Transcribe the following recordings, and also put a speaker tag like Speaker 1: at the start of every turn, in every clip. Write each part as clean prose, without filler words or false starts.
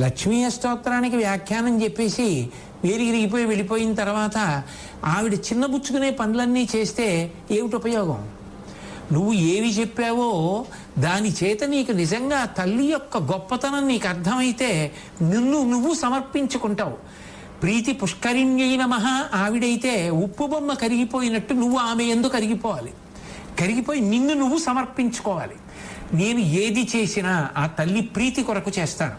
Speaker 1: లక్ష్మీ అష్టోత్తరానికి వ్యాఖ్యానం చెప్పేసి వేలిగిరిగిపోయి వెళ్ళిపోయిన తర్వాత ఆవిడ చిన్నబుచ్చుకునే పనులన్నీ చేస్తే ఏమిటి ఉపయోగం? నువ్వు ఏవి చెప్పావో దాని చేత నీకు నిజంగా తల్లి యొక్క గొప్పతనం నీకు అర్థమైతే నువ్వు సమర్పించుకుంటావు. ప్రీతి పుష్కరిణ్యై నమః ఆవిడైతే ఉప్పు బొమ్మ కరిగిపోయినట్టు నువ్వు ఆమె యందు కరిగిపోవాలి. కరిగిపోయి నిన్ను నువ్వు సమర్పించుకోవాలి. నేను ఏది చేసినా ఆ తల్లి ప్రీతి కొరకు చేస్తాను.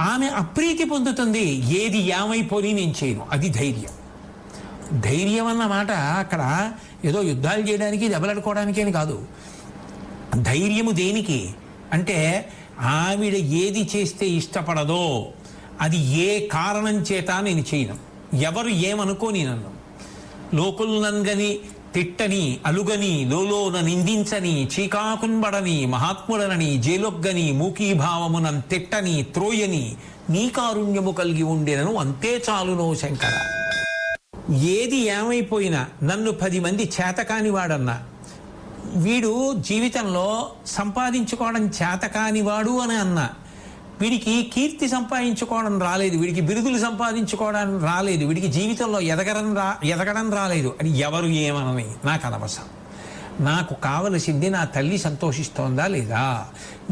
Speaker 1: ఆమె అప్రీతి పొందుతుంది, ఏది ఏమైపోయి నేను చేయను. అది ధైర్యం. ధైర్యం అన్న మాట అక్కడ ఏదో యుద్ధాలు చేయడానికి దెబ్బలాడుకోవడానికి అని కాదు. ధైర్యము దేనికి అంటే ఆవిడ ఏది చేస్తే ఇష్టపడదో అది ఏ కారణం చేత నేను చేయను. ఎవరు ఏమనుకోని నన్ను లోకుల్నంగని తిట్టని అలుగని లోలోన నిందించని చీకాకున్బడని మహాత్ములనని జేలొగ్గని మూకీభావమునం తిట్టని త్రోయని నీ కారుణ్యము కలిగి ఉండేనను అంతే చాలునో శంకర. ఏది ఏమైపోయినా నన్ను 10 మంది చేతకానివాడన్నా, వీడు జీవితంలో సంపాదించుకోవడం చేతకానివాడు అని అన్నా, వీడికి కీర్తి సంపాదించుకోవడం రాలేదు, వీడికి బిరుదులు సంపాదించుకోవడం రాలేదు, వీడికి జీవితంలో ఎదగడం రాలేదు అని ఎవరు ఏమనని నాకు అనవసరం. నాకు కావలసింది నా తల్లి సంతోషిస్తోందా లేదా,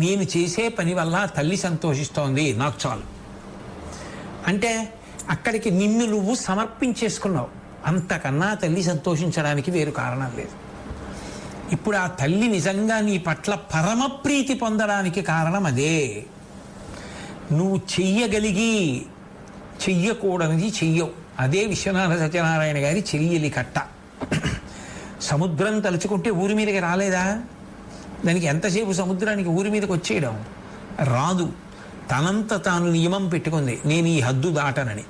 Speaker 1: నేను చేసే పని వల్ల తల్లి సంతోషిస్తోంది, నాకు చాలు. అంటే అక్కడికి నిన్ను నువ్వు సమర్పించేసుకున్నావు. అంతకన్నా తల్లి సంతోషించడానికి వేరు కారణం లేదు. ఇప్పుడు ఆ తల్లి నిజంగా నీ పట్ల పరమప్రీతి పొందడానికి కారణం అదే. నువ్వు చెయ్యగలిగి చెయ్యకూడనిది చెయ్యవు. అదే విశ్వనాథ సత్యనారాయణ గారి చెయ్యలి కట్ట. సముద్రం తలుచుకుంటే ఊరి మీదకి రాలేదా? దానికి ఎంతసేపు సముద్రానికి ఊరి మీదకి వచ్చేయడం రాదు. తనంత తాను నియమం పెట్టుకుంది, నేను ఈ హద్దు దాటనని.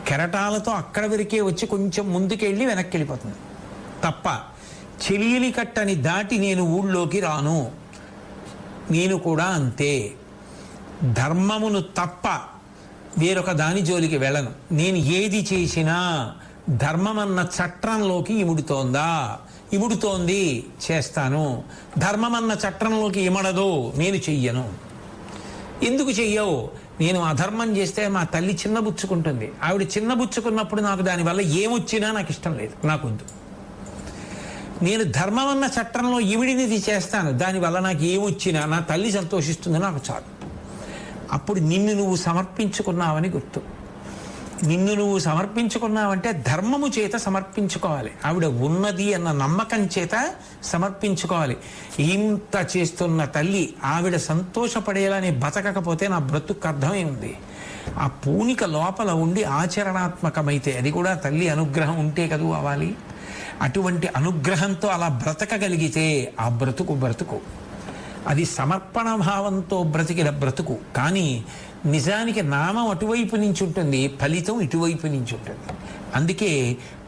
Speaker 1: కెరటాలతో అక్కడ వరకే వచ్చి కొంచెం ముందుకెళ్ళి వెనక్కి వెళ్ళిపోతుంది తప్ప చెలియలి కట్టని దాటి నేను ఊళ్ళోకి రాను. నేను కూడా అంతే. ధర్మమును తప్ప వేరొక దాని జోలికి వెళ్ళను. నేను ఏది చేసినా ధర్మమన్న చట్రంలోకి ఇముడుతోంది చేస్తాను. ధర్మమన్న చట్రంలోకి ఇమడదు, నేను చెయ్యను. ఎందుకు చెయ్యవు? నేను అధర్మం చేస్తే మా తల్లి చిన్నబుచ్చుకుంటుంది. ఆవిడ చిన్నబుచ్చుకున్నప్పుడు నాకు దానివల్ల ఏమొచ్చినా నాకు ఇష్టం లేదు, నాకొద్దు. నేను ధర్మం అన్న చట్టంలో ఇవిడినిది చేస్తాను, దానివల్ల నాకు ఏమొచ్చినా నా తల్లి సంతోషిస్తుంది, నాకు చాలు. అప్పుడు నిన్ను నువ్వు సమర్పించుకున్నావని గుర్తు. నిన్ను నువ్వు సమర్పించుకున్నావంటే ధర్మము చేత సమర్పించుకోవాలి. ఆవిడ ఉన్నది అన్న నమ్మకం చేత సమర్పించుకోవాలి. ఇంత చేస్తున్న తల్లి ఆవిడ సంతోషపడేలాని బతకకపోతే నా బ్రతుకు అర్థమే ఉంది. ఆ పూనిక లోపల ఉండి ఆచరణాత్మకమైతే, అది కూడా తల్లి అనుగ్రహం ఉంటే కదూ అవ్వాలి. అటువంటి అనుగ్రహంతో అలా బ్రతకగలిగితే ఆ బ్రతుకు అది సమర్పణ భావంతో బ్రతికిన బ్రతుకు. కానీ నిజానికి నామం అటువైపు నుంచి ఉంటుంది, ఫలితం ఇటువైపు నుంచి ఉంటుంది. అందుకే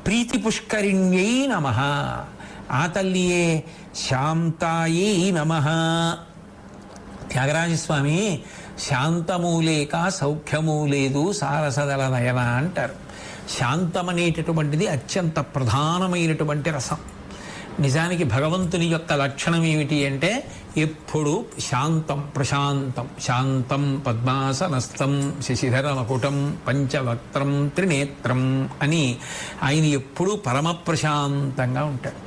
Speaker 1: ప్రీతి పుష్కరిణ్యై నమః, ఆ తల్లియే శాంతాయై నమః. త్యాగరాజస్వామి శాంతము లేక సౌఖ్యము లేదు సారసదల నయన అంటారు. శాంతమనేటటువంటిది అత్యంత ప్రధానమైనటువంటి రసం. నిజానికి భగవంతుని యొక్క లక్షణం ఏమిటి అంటే ఎప్పుడు శాంతం ప్రశాంతం. శాంతం పద్మాసనస్థం శశిధర మకుటం పంచవక్త్రం త్రినేత్రం అని ఆయన ఎప్పుడు పరమ ప్రశాంతంగా ఉంటాడు.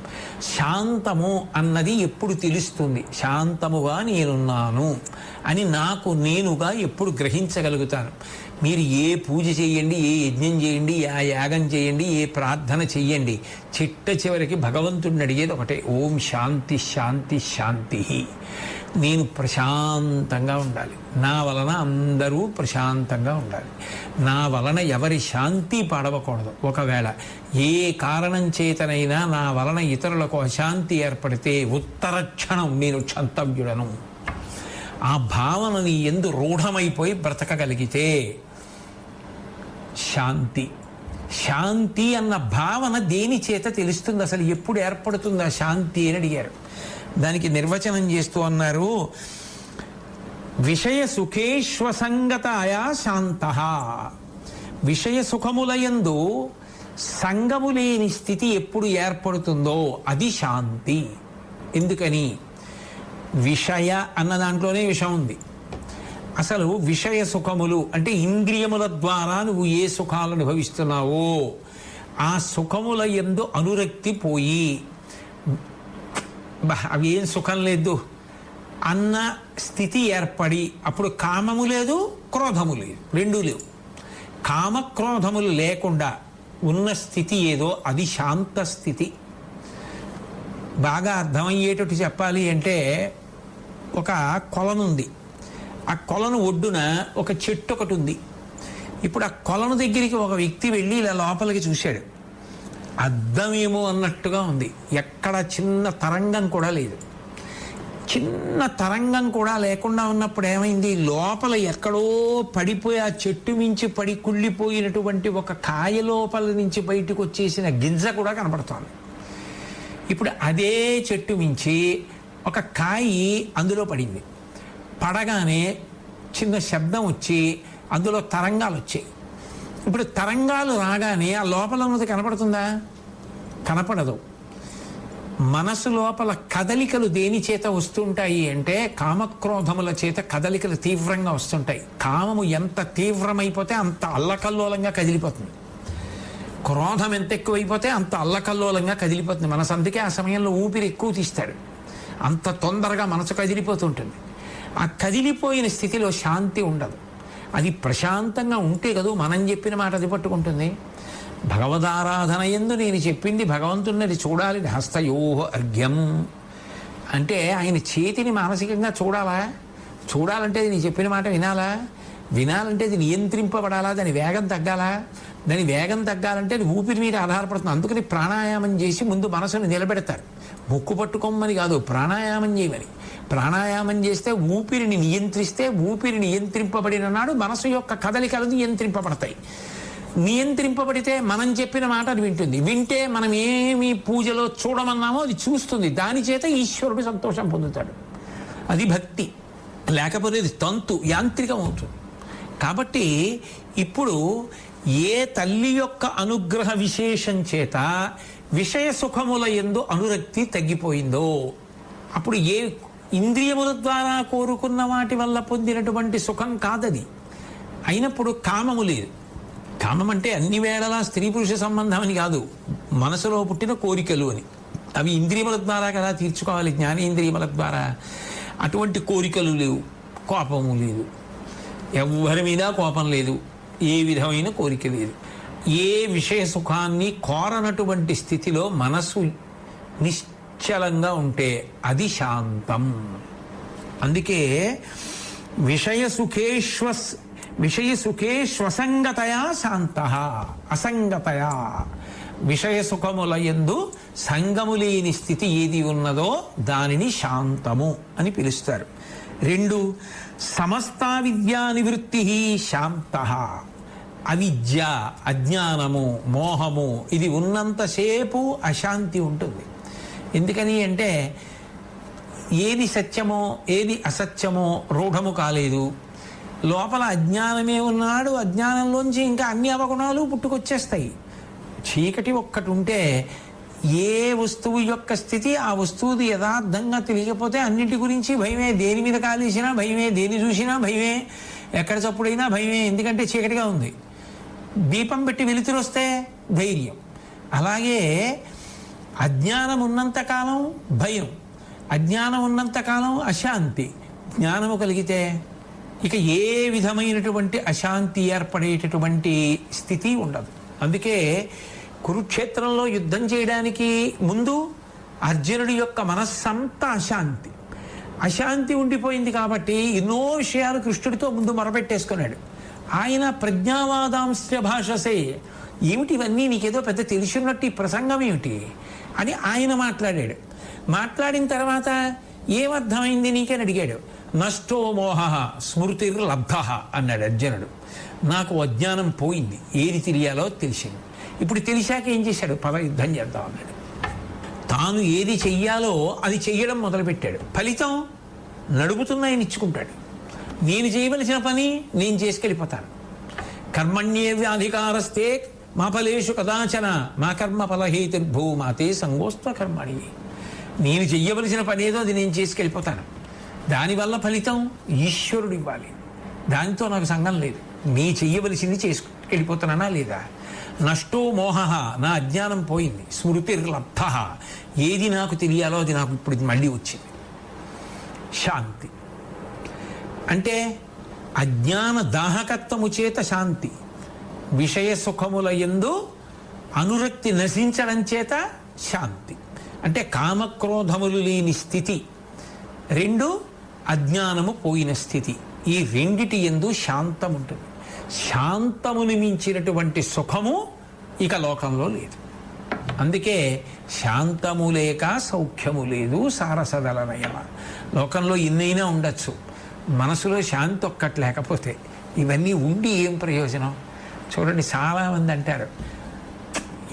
Speaker 1: శాంతము అన్నది ఎప్పుడు తెలుస్తుంది? శాంతముగా నేనున్నాను అని నాకు నేనుగా ఎప్పుడు గ్రహించగలుగుతాను. మీరు ఏ పూజ చేయండి, ఏ యజ్ఞం చేయండి, ఏ యాగం చేయండి, ఏ ప్రార్థన చెయ్యండి, చిట్ట చివరికి భగవంతుడిని అడిగేది ఒకటే, ఓం శాంతి శాంతి శాంతి. నేను ప్రశాంతంగా ఉండాలి, నా వలన అందరూ ప్రశాంతంగా ఉండాలి, నా వలన ఎవరి శాంతి పాడవకూడదు. ఒకవేళ ఏ కారణం చేతనైనా నా వలన ఇతరులకు అశాంతి ఏర్పడితే ఉత్తర క్షణం నేను క్షంతవ్యుడను. ఆ భావన నీ యందు రూఢమైపోయి బ్రతకగలిగితే శాంతి. శాంతి అన్న భావన దేని చేత తెలుస్తుంది? అసలు ఎప్పుడు ఏర్పడుతుంది ఆ శాంతి అని అడిగారు. దానికి నిర్వచనం చేస్తూ అన్నారు, విషయ సుఖేష్వసంగతాయ శాంతః. విషయ సుఖములయందు సంగము లేని స్థితి ఎప్పుడు ఏర్పడుతుందో అది శాంతి. ఎందుకని? విషయ అన్న దాంట్లోనే విషం ఉంది. అసలు విషయ సుఖములు అంటే ఇంద్రియముల ద్వారా నువ్వు ఏ సుఖాలను అనుభవిస్తున్నావో ఆ సుఖముల యందు అనురక్తి పోయి అవి ఏం సుఖం లేదు అన్న స్థితి ఏర్పడి అప్పుడు కామము లేదు, క్రోధము లేదు, రెండూ లేవు. కామక్రోధములు లేకుండా ఉన్న స్థితి ఏదో అది శాంత స్థితి. బాగా అర్థమయ్యేటట్టు చెప్పాలి అంటే ఒక కొలనుంది, ఆ కొలను ఒడ్డున ఒక చెట్టు ఒకటి ఉంది. ఇప్పుడు ఆ కొలను దగ్గరికి ఒక వ్యక్తి వెళ్ళి ఇలా లోపలికి చూశాడు. అద్దమేమో అన్నట్టుగా ఉంది, ఎక్కడ చిన్న తరంగం కూడా లేదు. చిన్న తరంగం కూడా లేకుండా ఉన్నప్పుడు ఏమైంది, లోపల ఎక్కడో పడిపోయి ఆ చెట్టు మించి పడి కుళ్ళిపోయినటువంటి ఒక కాయ లోపల నుంచి బయటకు వచ్చేసిన గింజ కూడా కనపడుతోంది. ఇప్పుడు అదే చెట్టు మించి ఒక కాయి అందులో పడింది. పడగానే చిన్న శబ్దం వచ్చి అందులో తరంగాలు వచ్చాయి. ఇప్పుడు తరంగాలు రాగానే ఆ లోపల ఉన్నది కనపడుతుందా? కనపడదు. మనసు లోపల కదలికలు దేని చేత వస్తుంటాయి అంటే కామక్రోధముల చేత కదలికలు తీవ్రంగా వస్తుంటాయి. కామము ఎంత తీవ్రమైపోతే అంత అల్లకల్లోలంగా కదిలిపోతుంది, క్రోధం ఎంత ఎక్కువైపోతే అంత అల్లకల్లోలంగా కదిలిపోతుంది మనసు. అందుకే ఆ సమయంలో ఊపిరి ఎక్కువ తీస్తాడు, అంత తొందరగా మనసు కదిలిపోతుంటుంది. ఆ కదిలిపోయిన స్థితిలో శాంతి ఉండదు. అది ప్రశాంతంగా ఉంటే కదా మనం చెప్పిన మాట అది పట్టుకుంటుంది. భగవదారాధన యందు నేను చెప్పింది భగవంతుడిని చూడాలి. హస్తయోహ అర్ఘ్యం అంటే ఆయన చేతిని మానసికంగా చూడాలా? చూడాలంటే అది నీ చెప్పిన మాట వినాలా? వినాలంటే అది నియంత్రింపబడాలా? దాని వేగం తగ్గాలా? దాని వేగం తగ్గాలంటే అది ఊపిరి మీద ఆధారపడుతుంది. అందుకని ప్రాణాయామం చేసి ముందు మనసును నిలబెడతారు. ముక్కు పట్టుకోమని కాదు, ప్రాణాయామం చేయమని. ప్రాణాయామం చేస్తే ఊపిరిని నియంత్రిస్తే ఊపిరి నియంత్రింపబడిన నాడు మనసు యొక్క కదలికలు నియంత్రింపబడతాయి. నియంత్రింపబడితే మనం చెప్పిన మాట అది వింటుంది. వింటే మనం ఏమి పూజలో చూడమన్నామో అది చూస్తుంది. దాని చేత ఈశ్వరుడు సంతోషం పొందుతాడు. అది భక్తి. లేకపోతే అది తంతు యాంత్రికం అవుతుంది. కాబట్టి ఇప్పుడు ఏ తల్లి యొక్క అనుగ్రహ విశేషం చేత విషయ సుఖముల యందు అనురక్తి తగ్గిపోయిందో అప్పుడు ఏ ఇంద్రియముల ద్వారా కోరుకున్న వాటి వల్ల పొందినటువంటి సుఖం కాదది. అయినప్పుడు కామము లేదు. కామం అంటే అన్ని వేళలా స్త్రీ పురుష సంబంధం అని కాదు, మనసులో పుట్టిన కోరికలు అని. అవి ఇంద్రియముల ద్వారా కదా తీర్చుకోవాలి, జ్ఞానేంద్రియముల ద్వారా. అటువంటి కోరికలు లేవు, కోపము లేదు, ఎవ్వరి మీద కోపం లేదు, ఏ విధమైన కోరిక లేదు. ఏ విషయ సుఖాన్ని కోరనటువంటి స్థితిలో మనసు నిశ్చలంగా ఉంటే అది శాంతం. అందుకే విషయ సుఖే శ్వసంగతయా శాంత అసంగతయా. విషయ సుఖముల యందు సంగము లేని స్థితి ఏది ఉన్నదో దానిని శాంతము అని పిలుస్తారు. 2 సమస్త విద్యా నివృత్తి శాంత. అవిద్య, అజ్ఞానము, మోహము ఇది ఉన్నంతసేపు అశాంతి ఉంటుంది. ఎందుకని అంటే ఏది సత్యమో ఏది అసత్యమో రూఢము కాలేదు. లోపల అజ్ఞానమే ఉన్నాడు, అజ్ఞానంలోంచి ఇంకా అన్ని అవగుణాలు పుట్టుకొచ్చేస్తాయి. చీకటి ఒక్కటి ఉంటే ఏ వస్తువు యొక్క స్థితి ఆ వస్తువుది యథార్థంగా తెలియకపోతే అన్నిటి గురించి భయమే. దేని మీద కాలేసినా భయమే, దేని చూసినా భయమే, ఎక్కడ చప్పుడైనా భయమే. ఎందుకంటే చీకటిగా ఉంది. దీపం పెట్టి వెలుతురు వస్తే ధైర్యం. అలాగే అజ్ఞానం ఉన్నంతకాలం భయం, అజ్ఞానం ఉన్నంతకాలం అశాంతి. జ్ఞానము కలిగితే ఇక ఏ విధమైనటువంటి అశాంతి ఏర్పడేటటువంటి స్థితి ఉండదు. అందుకే కురుక్షేత్రంలో యుద్ధం చేయడానికి ముందు అర్జునుడి యొక్క మనస్సంతా అశాంతి ఉండిపోయింది. కాబట్టి ఎన్నో విషయాలు కృష్ణుడితో ముందు మొరపెట్టేసుకున్నాడు. ఆయన ప్రజ్ఞావాదాంశ భాషసే, ఏమిటి ఇవన్నీ నీకేదో పెద్ద తెలిసినట్టు ఈ ప్రసంగం ఏమిటి అని ఆయన మాట్లాడాడు. మాట్లాడిన తర్వాత ఏమర్థమైంది నీకని అడిగాడు. నష్టో మోహ స్మృతిర్లబ్ధ అన్నాడు అర్జునుడు. నాకు అజ్ఞానం పోయింది, ఏది తెలియాలో తెలిసింది. ఇప్పుడు తెలిసాక ఏం చేశాడు? పద యుద్ధం చేద్దాం అన్నాడు. తాను ఏది చెయ్యాలో అది చెయ్యడం మొదలుపెట్టాడు. ఫలితం నడుపుతున్నాయని ఇచ్చుకుంటాడు. నేను చేయవలసిన పని నేను చేసుకెళ్ళిపోతాను. కర్మణ్యేవ్యాధికారస్తే మా ఫలేషు కదాచన మా కర్మ ఫలహేతుర్భూమాతే సంగోస్త్వ కర్మణి. నేను చెయ్యవలసిన పని ఏదో అది నేను చేసుకెళ్ళిపోతాను. దానివల్ల ఫలితం ఈశ్వరుడు ఇవ్వాలి. దానితో నాకు సంగం లేదు, నీ చెయ్యవలసింది వెళ్ళిపోతున్నానా లేదా. నష్టో మోహ, నా అజ్ఞానం పోయింది. స్మృతిర్లబ్ధ, ఏది నాకు తెలియాలో అది నాకు ఇప్పుడు మళ్ళీ వచ్చింది. శాంతి అంటే అజ్ఞాన దాహకత్వము చేత శాంతి, విషయ సుఖముల యందు అనురక్తి నశించడం చేత శాంతి. అంటే కామక్రోధములు లేని స్థితి, రెండు అజ్ఞానము పోయిన స్థితి. ఈ రెండిటి యందు శాంతం ఉంటుంది. శాంతముని మించినటువంటి సుఖము ఇక లోకంలో లేదు. అందుకే శాంతము లేక సౌఖ్యము లేదు సారసదల నయమ. లోకంలో ఎన్నైనా ఉండొచ్చు, మనసులో శాంతి ఒక్కటి లేకపోతే ఇవన్నీ ఉండి ఏం ప్రయోజనం. చూడండి, చాలామంది అంటారు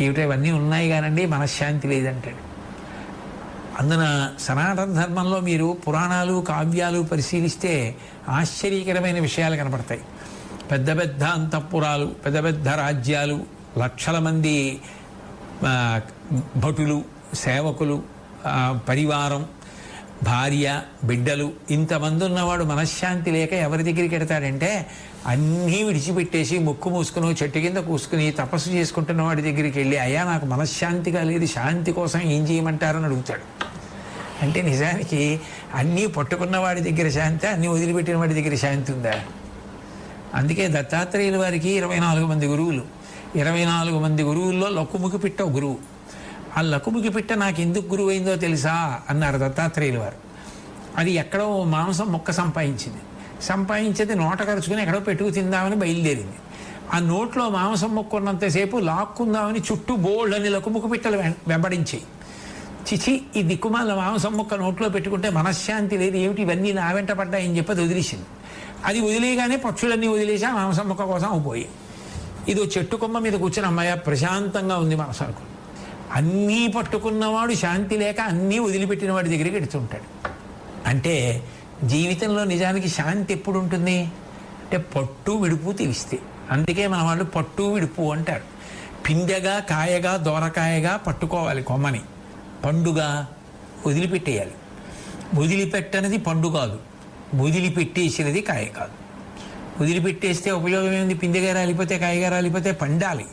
Speaker 1: ఏమిటో ఇవన్నీ ఉన్నాయి కానండి మనశ్శాంతి లేదంటాడు. అందున సనాతన ధర్మంలో మీరు పురాణాలు కావ్యాలు పరిశీలిస్తే ఆశ్చర్యకరమైన విషయాలు కనపడతాయి. పెద్ద పెద్ద అంతఃపురాలు, పెద్ద పెద్ద రాజ్యాలు, లక్షల మంది భటులు, సేవకులు, పరివారం, భార్య, బిడ్డలు, ఇంతమంది ఉన్నవాడు మనశ్శాంతి లేక ఎవరి దగ్గరికి వెడతాడంటే అన్నీ విడిచిపెట్టేసి ముక్కు మూసుకుని చెట్టు కింద కూసుకుని తపస్సు చేసుకుంటున్న వాడి దగ్గరికి వెళ్ళి, అయ్యా నాకు మనశ్శాంతిగా లేదు, శాంతి కోసం ఏం చేయమంటారని అడుగుతాడు. అంటే నిజానికి అన్నీ పట్టుకున్న వాడి దగ్గర శాంతి, అన్నీ వదిలిపెట్టిన వాడి దగ్గర శాంతి ఉందా? అందుకే దత్తాత్రేయుల వారికి 24 మంది గురువులు. 24 మంది గురువుల్లో లకుముకి పిట్ట గురువు. ఆ లకుముకి పిట్ట నాకు ఎందుకు గురువు అయిందో తెలుసా అన్నారు దత్తాత్రేయుల వారు. అది ఎక్కడో మాంసం మొక్క సంపాదించేది నోట ఖర్చుకుని ఎక్కడో పెట్టుకు తిందామని బయలుదేరింది. ఆ నోట్లో మాంసం మొక్క ఉన్నంతసేపు లాక్కుందామని చుట్టూ బోల్డ్ లకుముకి పిట్టలు వెంబడించాయి. చిచి, ఈ దిక్కుమాల మాంసం మొక్క నోట్లో పెట్టుకుంటే మనశ్శాంతి లేదు, ఏమిటి ఇవన్నీ నా వెంట పడ్డాయని చెప్పి అది వదిలేసింది. అది వదిలేగానే పక్షులన్నీ వదిలేసి ఆ మాంసం మొక్క కోసం అయిపోయి ఇది చెట్టు కొమ్మ మీద కూర్చొని అమ్మాయ ప్రశాంతంగా ఉంది మనసు అనుకో. అన్నీ పట్టుకున్నవాడు శాంతి లేక అన్నీ వదిలిపెట్టిన వాడి దగ్గరికి ఎడుతుంటాడు. అంటే జీవితంలో నిజానికి శాంతి ఎప్పుడు ఉంటుంది అంటే పట్టు విడుపు తెలిస్తే. అందుకే మన వాళ్ళు పట్టు విడుపు అంటారు. పిందెగా, కాయగా, దోరకాయగా పట్టుకోవాలి కొమ్మని, పండుగ వదిలిపెట్టేయాలి. వదిలిపెట్టనిది పండు కాదు, వదిలిపెట్టేసినది కాయ కాదు. వదిలిపెట్టేస్తే ఉపయోగం ఏముంది? పిందెగా రాలిపోతే, కాయగా రాలిపోతే పండాలి.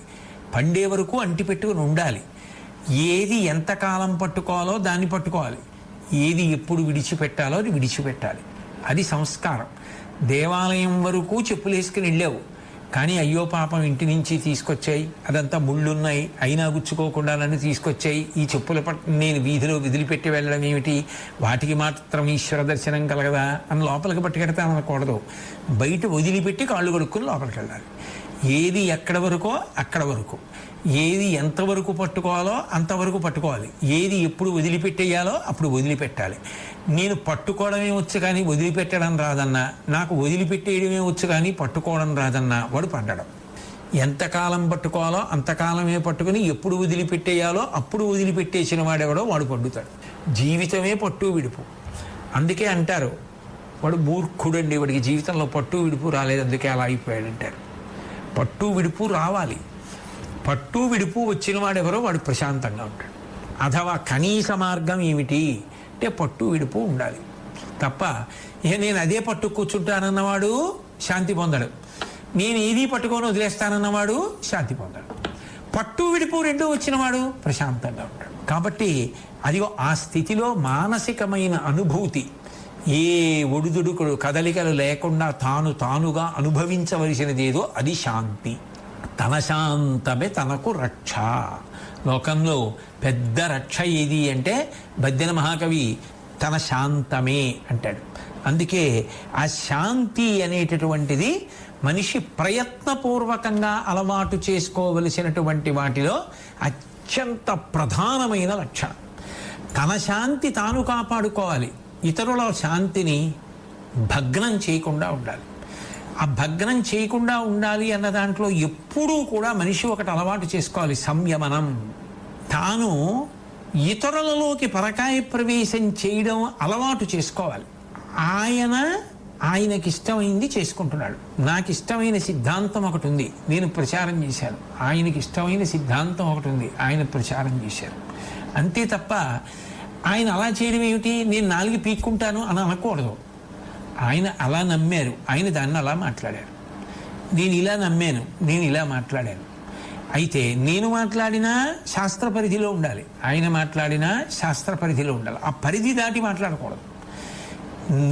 Speaker 1: పండే వరకు అంటి పెట్టుకుని ఉండాలి. ఏది ఎంతకాలం పట్టుకోవాలో దాన్ని పట్టుకోవాలి, ఏది ఎప్పుడు విడిచిపెట్టాలో అది విడిచిపెట్టాలి. అది సంస్కారం. దేవాలయం వరకు చెప్పులు వేసుకుని వెళ్ళావు, కానీ అయ్యో పాపం ఇంటి నుంచి తీసుకొచ్చాయి, అదంతా ముళ్ళున్నాయి, అయినా గుచ్చుకోకుండా నన్ను తీసుకొచ్చాయి, ఈ చెప్పుల నేను వీధిలో వదిలిపెట్టి వెళ్ళడం ఏమిటి, వాటికి మాత్రం ఈశ్వర దర్శనం కలగదా అని లోపలికి పట్టుకెడతాను అనకూడదు. బయట వదిలిపెట్టి కాళ్ళు కడుక్కుని లోపలికి వెళ్ళాలి. ఏది ఎక్కడ వరకో అక్కడ వరకు, ఏది ఎంతవరకు పట్టుకోవాలో అంతవరకు పట్టుకోవాలి, ఏది ఎప్పుడు వదిలిపెట్టేయాలో అప్పుడు వదిలిపెట్టాలి. నేను పట్టుకోవడమే వచ్చు కానీ వదిలిపెట్టడం రాదన్నా, నాకు వదిలిపెట్టేయడమే వచ్చు కానీ పట్టుకోవడం రాదన్నా వాడు పడ్డడం. ఎంతకాలం పట్టుకోవాలో అంతకాలమే పట్టుకుని ఎప్పుడు వదిలిపెట్టేయాలో అప్పుడు వదిలిపెట్టేసిన వాడెవడో వాడు పడ్డుతాడు. జీవితమే పట్టు విడుపు. అందుకే అంటారు వాడు మూర్ఖుడండి, వాడికి జీవితంలో పట్టు విడుపు రాలేదు అందుకే అలా అయిపోయాడంటారు. పట్టు విడుపు రావాలి. పట్టు విడుపు వచ్చిన వాడెవరో వాడు ప్రశాంతంగా ఉంటాడు. అథవా కనీస మార్గం ఏమిటి అంటే పట్టు విడుపు ఉండాలి తప్ప నేను అదే పట్టు కూర్చుంటానన్నవాడు శాంతి పొందడు, నేను ఏది పట్టుకొని వదిలేస్తానన్నవాడు శాంతి పొందడు. పట్టు విడుపు రెండూ వచ్చినవాడు ప్రశాంతంగా ఉంటాడు. కాబట్టి అది ఆ స్థితిలో మానసికమైన అనుభూతి, ఏ ఒడిదుడుకుడు కదలికలు లేకుండా తానుగా అనుభవించవలసినది ఏదో అది శాంతి. తన శాంతమే తనకు రక్ష. లోకంలో పెద్ద రక్ష ఏది అంటే బద్దెన మహాకవి తన శాంతమే అంటాడు. అందుకే ఆ శాంతి అనేటటువంటిది మనిషి ప్రయత్నపూర్వకంగా అలవాటు చేసుకోవలసినటువంటి వాటిలో అత్యంత ప్రధానమైన లక్షణం. తన శాంతి తాను కాపాడుకోవాలి, ఇతరుల శాంతిని భగ్నం చేయకుండా ఉండాలి. ఆ భగ్నం చేయకుండా ఉండాలి అన్న దాంట్లో ఎప్పుడూ కూడా మనిషి ఒకటి అలవాటు చేసుకోవాలి, సంయమనం. తాను ఇతరులలోకి పరకాయ ప్రవేశం చేయడం అలవాటు చేసుకోవాలి. ఆయనకి ఇష్టమైంది చేసుకుంటున్నాడు. నాకు ఇష్టమైన సిద్ధాంతం ఒకటి ఉంది, నేను ప్రచారం చేశాను. ఆయనకి ఇష్టమైన సిద్ధాంతం ఒకటి ఉంది, ఆయన ప్రచారం చేశారు. అంతే తప్ప ఆయన అలా చేయడం ఏమిటి, నేను నాలుగు పీక్కుంటాను అని అనకూడదు. ఆయన అలా నమ్మారు, ఆయన దాన్ని అలా మాట్లాడారు. నేను ఇలా నమ్మాను, నేను ఇలా మాట్లాడాను. అయితే నేను మాట్లాడినా శాస్త్ర పరిధిలో ఉండాలి, ఆయన మాట్లాడినా శాస్త్ర పరిధిలో ఉండాలి. ఆ పరిధి దాటి మాట్లాడకూడదు.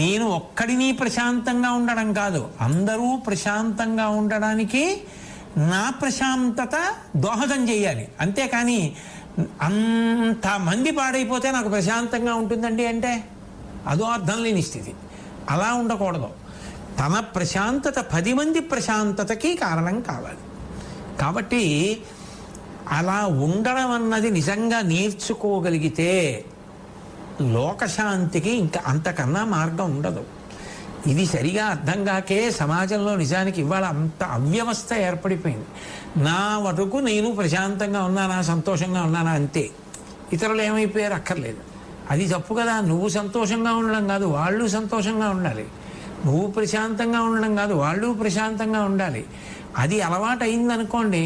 Speaker 1: నేను ఒక్కడిని ప్రశాంతంగా ఉండడం కాదు, అందరూ ప్రశాంతంగా ఉండడానికి నా ప్రశాంతత దోహదం చేయాలి. అంతేకాని అంతమంది పాడైపోతే నాకు ప్రశాంతంగా ఉంటుందండి అంటే అదో అర్థం లేని స్థితి. అలా ఉండకూడదు. తన ప్రశాంతత 10 మంది ప్రశాంతతకి కారణం కావాలి. కాబట్టి అలా ఉండడం అన్నది నిజంగా నేర్చుకోగలిగితే లోకశాంతికి ఇంకా అంతకన్నా మార్గం ఉండదు. ఇది సరిగా అర్థం కాకే సమాజంలో నిజానికి ఇవాళ అంత అవ్యవస్థ ఏర్పడిపోయింది. నా వరకు నేను ప్రశాంతంగా ఉన్నానా, సంతోషంగా ఉన్నానా అంతే, ఇతరులు ఏమైపోయారు అక్కర్లేదు. అది తప్పు కదా. నువ్వు సంతోషంగా ఉండడం కాదు, వాళ్ళు సంతోషంగా ఉండాలి. నువ్వు ప్రశాంతంగా ఉండడం కాదు, వాళ్ళు ప్రశాంతంగా ఉండాలి. అది అలవాటు అయిందనుకోండి,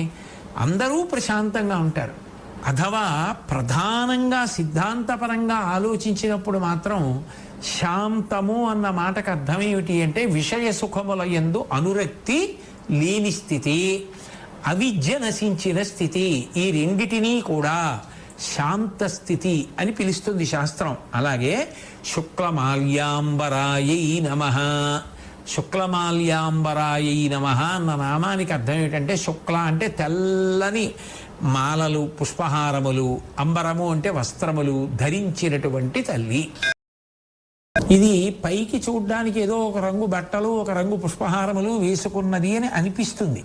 Speaker 1: అందరూ ప్రశాంతంగా ఉంటారు. అథవా ప్రధానంగా సిద్ధాంతపరంగా ఆలోచించినప్పుడు మాత్రం శాంతము అన్న మాటకు అర్థం ఏమిటి అంటే విషయ సుఖముల యందు అనురక్తి లేని స్థితి, అవిద్య నశించిన స్థితి. ఈ రెండిటినీ కూడా శాంత స్థితి అని పిలుస్తుంది శాస్త్రం. అలాగే శుక్లమాల్యాంబరాయై నమః, శుక్లమాల్యాంబరాయై నమః అన్న నామానికి అర్థం ఏమిటంటే శుక్ల అంటే తెల్లని మాలలు, పుష్పహారములు, అంబరము అంటే వస్త్రములు ధరించినటువంటి తల్లి. ఇది పైకి చూడ్డానికి ఏదో ఒక రంగు బట్టలు, ఒక రంగు పుష్పహారములు వేసుకున్నది అని అనిపిస్తుంది.